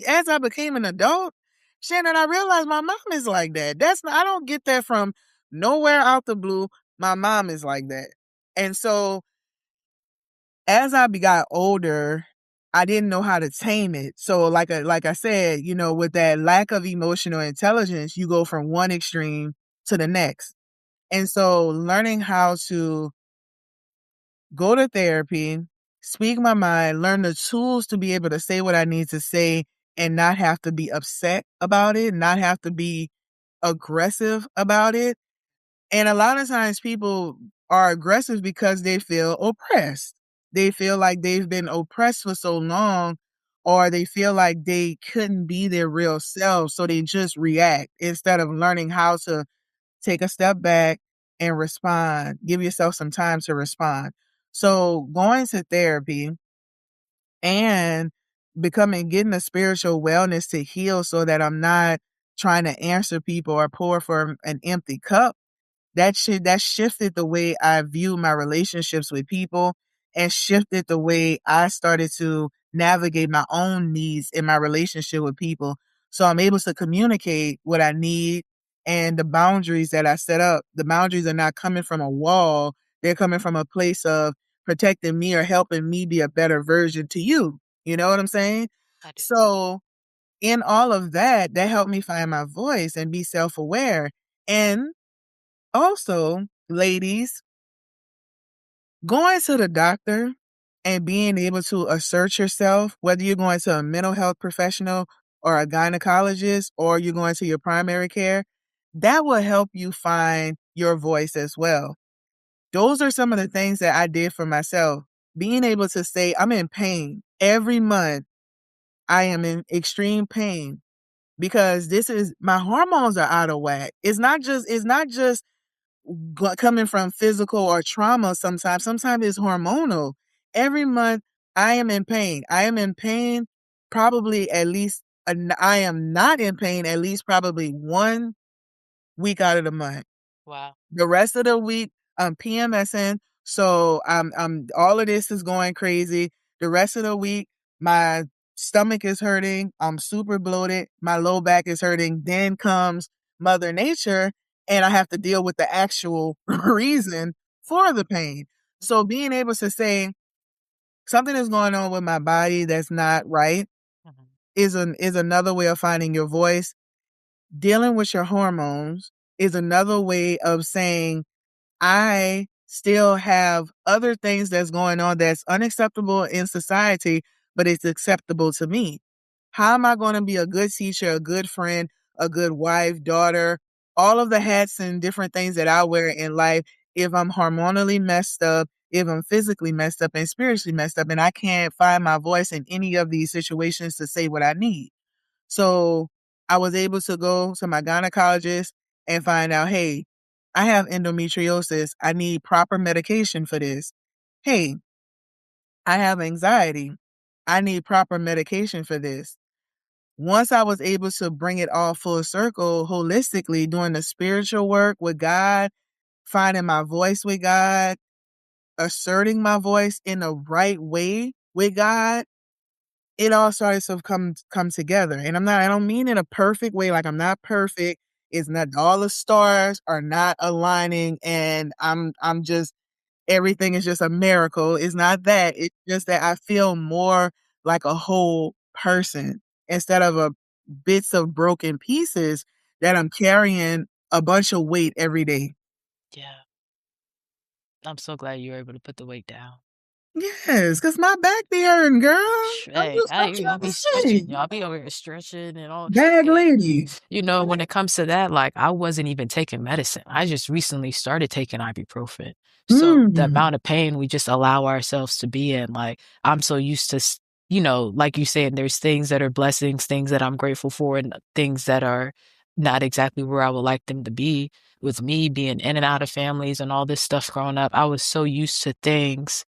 as I became an adult, Shannon, I realized my mom is like that. I don't get that from nowhere out the blue. My mom is like that. And so as I got older, I didn't know how to tame it. So like I said, with that lack of emotional intelligence, you go from one extreme to the next. And so learning how to go to therapy, speak my mind, learn the tools to be able to say what I need to say and not have to be upset about it, not have to be aggressive about it. And a lot of times people are aggressive because they feel oppressed. They feel like they've been oppressed for so long, or they feel like they couldn't be their real selves. So they just react instead of learning how to take a step back and respond. Give yourself some time to respond. So going to therapy and getting a spiritual wellness to heal so that I'm not trying to answer people or pour from an empty cup, that shifted the way I view my relationships with people and shifted the way I started to navigate my own needs in my relationship with people. So I'm able to communicate what I need and the boundaries that I set up. The boundaries are not coming from a wall. They're coming from a place of protecting me or helping me be a better version to you. You know what I'm saying? I do. So in all of that, that helped me find my voice and be self-aware. And also, ladies, going to the doctor and being able to assert yourself, whether you're going to a mental health professional or a gynecologist or you're going to your primary care, that will help you find your voice as well. Those are some of the things that I did for myself. Being able to say, I'm in pain every month. I am in extreme pain because my hormones are out of whack. It's not just coming from physical or trauma sometimes. Sometimes it's hormonal. Every month, I am in pain. I am in pain probably at least, I am not in pain at least probably 1 week out of the month. Wow. The rest of the week, I'm PMSing. So I'm all of this is going crazy. The rest of the week, my stomach is hurting. I'm super bloated. My low back is hurting. Then comes Mother Nature, and I have to deal with the actual reason for the pain. So being able to say something is going on with my body that's not right Mhm. is another way of finding your voice. Dealing with your hormones is another way of saying I still have other things that's going on that's unacceptable in society, but it's acceptable to me. How am I going to be a good teacher, a good friend, a good wife, daughter, all of the hats and different things that I wear in life if I'm hormonally messed up, if I'm physically messed up and spiritually messed up, and I can't find my voice in any of these situations to say what I need? So I was able to go to my gynecologist and find out, hey, I have endometriosis. I need proper medication for this. Hey, I have anxiety. I need proper medication for this. Once I was able to bring it all full circle holistically, doing the spiritual work with God, finding my voice with God, asserting my voice in the right way with God, it all started to come together. And I don't mean in a perfect way, like I'm not perfect. It's not all the stars are not aligning and I'm just everything is just a miracle. It's not that. It's just that I feel more like a whole person instead of a bits of broken pieces that I'm carrying a bunch of weight every day. Yeah. I'm so glad you were able to put the weight down. Yes, because my back be hurting, girl. Hey, I I'm you trying know to be say. stretching. Y'all be over here stretching and all. Bag And lady. when it comes to that, like I wasn't even taking medicine. I just recently started taking ibuprofen. So the Mm. amount of pain we just allow ourselves to be in, like I'm so used to, like you said, there's things that are blessings, things that I'm grateful for, and things that are not exactly where I would like them to be. With me being in and out of families and all this stuff growing up, I was so used to things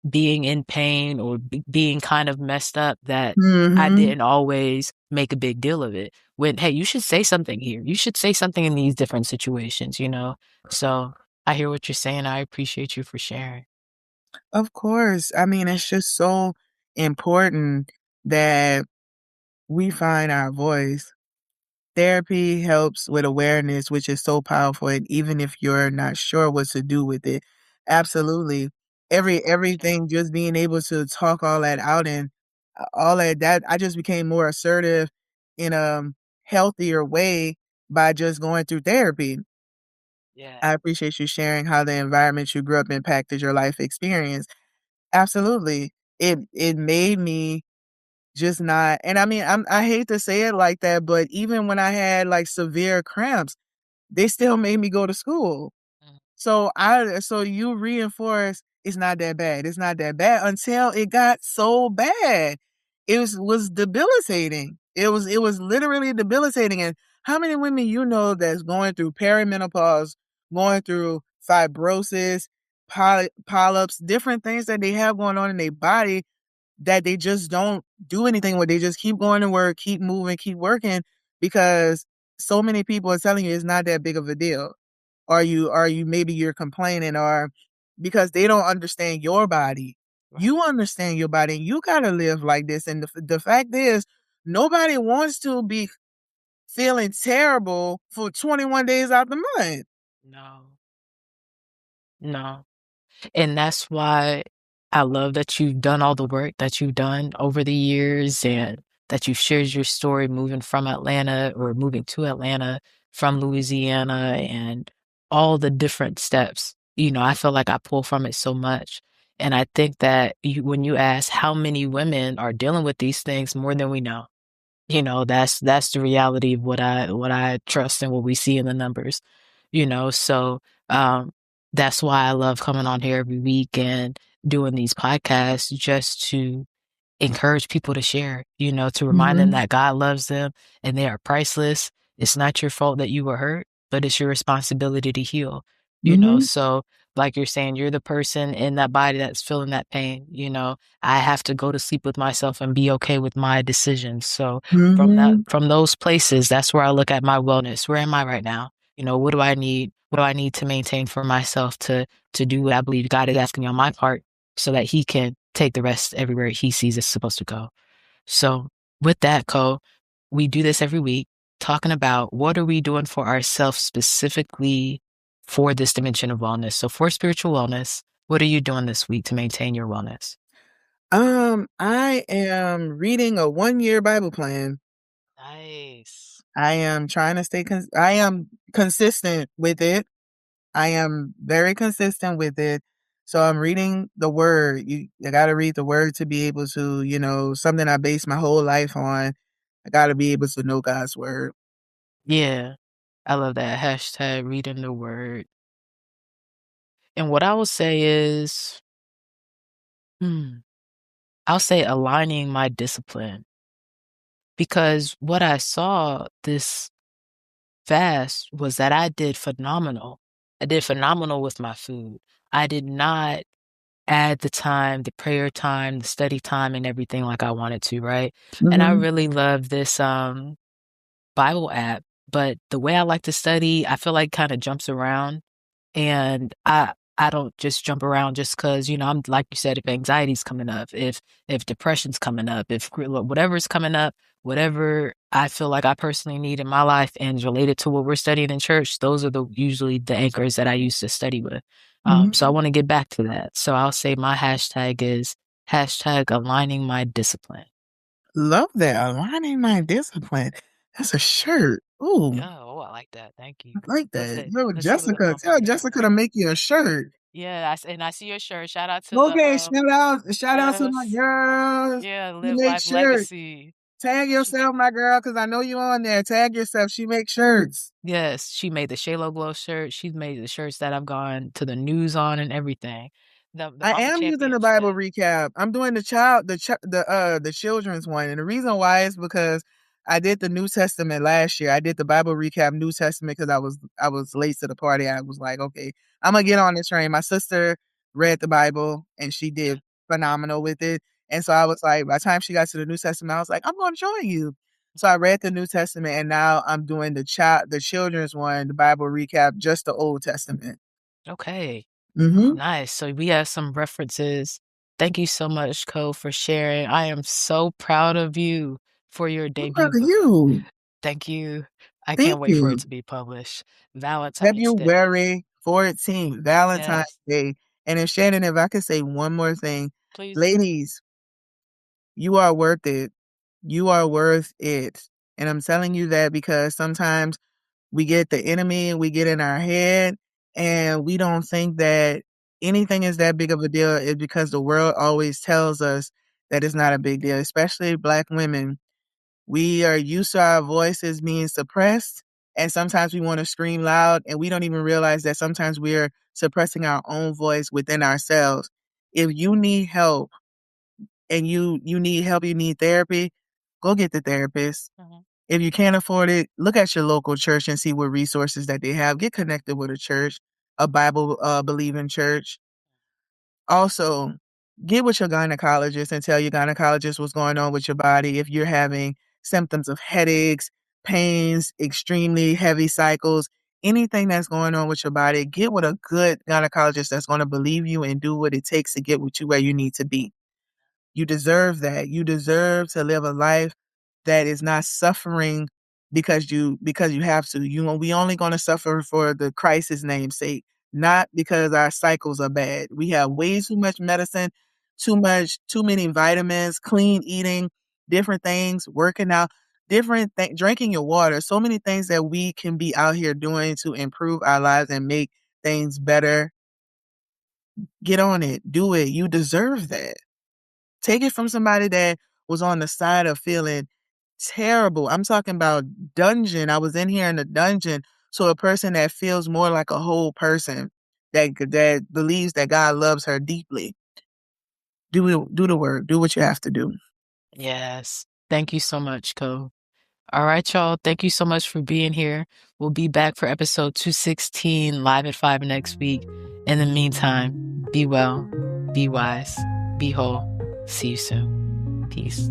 being in pain or being kind of messed up that I Mhm. didn't always make a big deal of it. When, hey, you should say something here. You should say something in these different situations, you know? So I hear what you're saying. I appreciate you for sharing. Of course. I mean, it's just so important that we find our voice. Therapy helps with awareness, which is so powerful, and even if you're not sure what to do with it, absolutely. Everything just being able to talk all that out and all that I just became more assertive in a healthier way by just going through therapy. Yeah. I appreciate you sharing how the environment you grew up impacted your life experience. Absolutely. It made me just not, and I mean, I hate to say it like that, but even when I had, like, severe cramps, they still made me go to school. Mm. So you reinforce it's not that bad. It's not that bad until it got so bad. It was debilitating. It was literally debilitating. And how many women you know that's going through perimenopause, going through fibrosis, polyps, different things that they have going on in their body that they just don't do anything with. They just keep going to work, keep moving, keep working because so many people are telling you it's not that big of a deal. Are you maybe you're complaining or because they don't understand your body. Right. You understand your body and you gotta live like this. And the fact is, nobody wants to be feeling terrible for 21 days out the month. No, no. And that's why I love that you've done all the work that you've done over the years and that you've shared your story moving from Atlanta or moving to Atlanta from Louisiana and all the different steps. You know, I feel like I pull from it so much. And I think that when you ask how many women are dealing with these things more than we know, you know, that's the reality of what I trust and what we see in the numbers, you know. So um that's why I love coming on here every week and doing these podcasts just to encourage people to share, you know, to remind them Mhm, that God loves them and they are priceless. It's not your fault that you were hurt, but it's your responsibility to heal, you know. mhm, So, like you're saying, you're the person in that body that's feeling that pain, you know. I have to go to sleep with myself and be okay with my decisions. So, mhm, from those places, that's where I look at my wellness. Where am I right now? You know, what do I need? What do I need to maintain for myself to do what I believe God is asking me on my part so that he can take the rest everywhere he sees it's supposed to go. So with that, Cole, we do this every week, talking about what are we doing for ourselves specifically for this dimension of wellness. So for spiritual wellness, what are you doing this week to maintain your wellness? I am reading a 1-year Bible plan. Nice. I am trying to I am consistent with it. I am very consistent with it. So I'm reading the word. I got to read the word to be able to, something I base my whole life on. I got to be able to know God's word. Yeah, I love that hashtag reading the word. And what I will say is, hmm, I'll say aligning my discipline because what I saw this fast was that I did phenomenal. I did phenomenal with my food. I did not add the time, the prayer time, the study time, and everything like I wanted to, right? And I Mhm, really love this Bible app, but the way I like to study, I feel like kind of jumps around. And I don't just jump around just because, you know, I'm like you said, if anxiety's coming up, if depression's coming up, if whatever's coming up, whatever I feel like I personally need in my life and is related to what we're studying in church, those are the usually the anchors that I used to study with. So I mhm. want to get back to that. So I'll say my hashtag is hashtag aligning my discipline. Love that. Aligning my discipline. That's a Yeah. shirt. Ooh, Yeah. Oh, I like that. Thank you. I like Let's that. say Yo, let's see what Jessica, I'm tell putting Jessica to together. make you a shirt. Yeah, and I see your shirt. Shout out to the Okay, shout out to my yes. girls. Yeah, She live makes life shirts. legacy. Tag She yourself, my girl, because I know you on there. Tag yourself. She makes shirts. yes, she made the Shaylo Glow shirt. She's made the shirts that I've gone to the news on and everything. The I Mama am using the Champion Bible shit. recap. I'm doing the children's one, and the reason why is because I did the New Testament last year. I did the Bible recap New Testament because I was late to the party. I was like, okay, I'm gonna get on this train. My sister read the Bible and she Yeah. did phenomenal with it, and so I was like, by the time she got to the New Testament, I was like, I'm gonna join you. So I read the New Testament, and now I'm doing the children's one, the Bible recap, just the Old Testament. Okay. Mm-hmm. Nice. So we have some references. Thank you so much, Co, for sharing. I am so proud of you for your I'm proud debut of book. you. Thank you. I Thank can't wait for it you. to be published. Valentine's Day. February 14th, Valentine's Yes. Day. And if Shannon, if I could say one more thing, Please do. ladies, you are worth it. You are worth it. And I'm telling you that because sometimes we get the enemy, we get in our head, and we don't think that anything is that big of a deal. Is because the world always tells us that it's not a big deal, especially Black women. We are used to our voices being suppressed, and sometimes we want to scream loud, and we don't even realize that sometimes we're suppressing our own voice within ourselves. If you need help and you need help, you need therapy, go get the therapist. Mhm. If you can't afford it, look at your local church and see what resources that they have. Get connected with a church, a Bible believing church. Also, get with your gynecologist and tell your gynecologist what's going on with your body. If you're having symptoms of headaches, pains, extremely heavy cycles, anything that's going on with your body, get with a good gynecologist that's going to believe you and do what it takes to get with you where you need to be. You deserve that. You deserve to live a life that is not suffering because you have to. We only going to suffer for the Christ's name's sake, not because our cycles are bad. We have way too much medicine, too many vitamins, clean eating, different things, working out, drinking your water. So many things that we can be out here doing to improve our lives and make things better. Get on it. Do it. You deserve that. Take it from somebody that was on the side of feeling terrible. I'm talking about dungeon. I was in here in the dungeon. So a person that feels more like a whole person that believes that God loves her deeply. Do the work. Do what you have to do. Yes. Thank you so much, Co. All right, y'all. Thank you so much for being here. We'll be back for episode 216 live at 5 next week. In the meantime, be well, be wise, be whole. See you soon. Peace.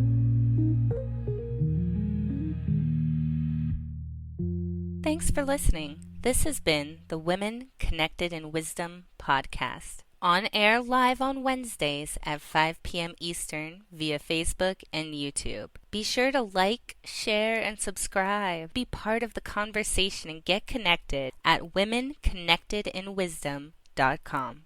Thanks for listening. This has been the Women Connected in Wisdom podcast. On air live on Wednesdays at 5 p.m. Eastern via Facebook and YouTube. Be sure to like, share, and subscribe. Be part of the conversation and get connected at womenconnectedinwisdom.com.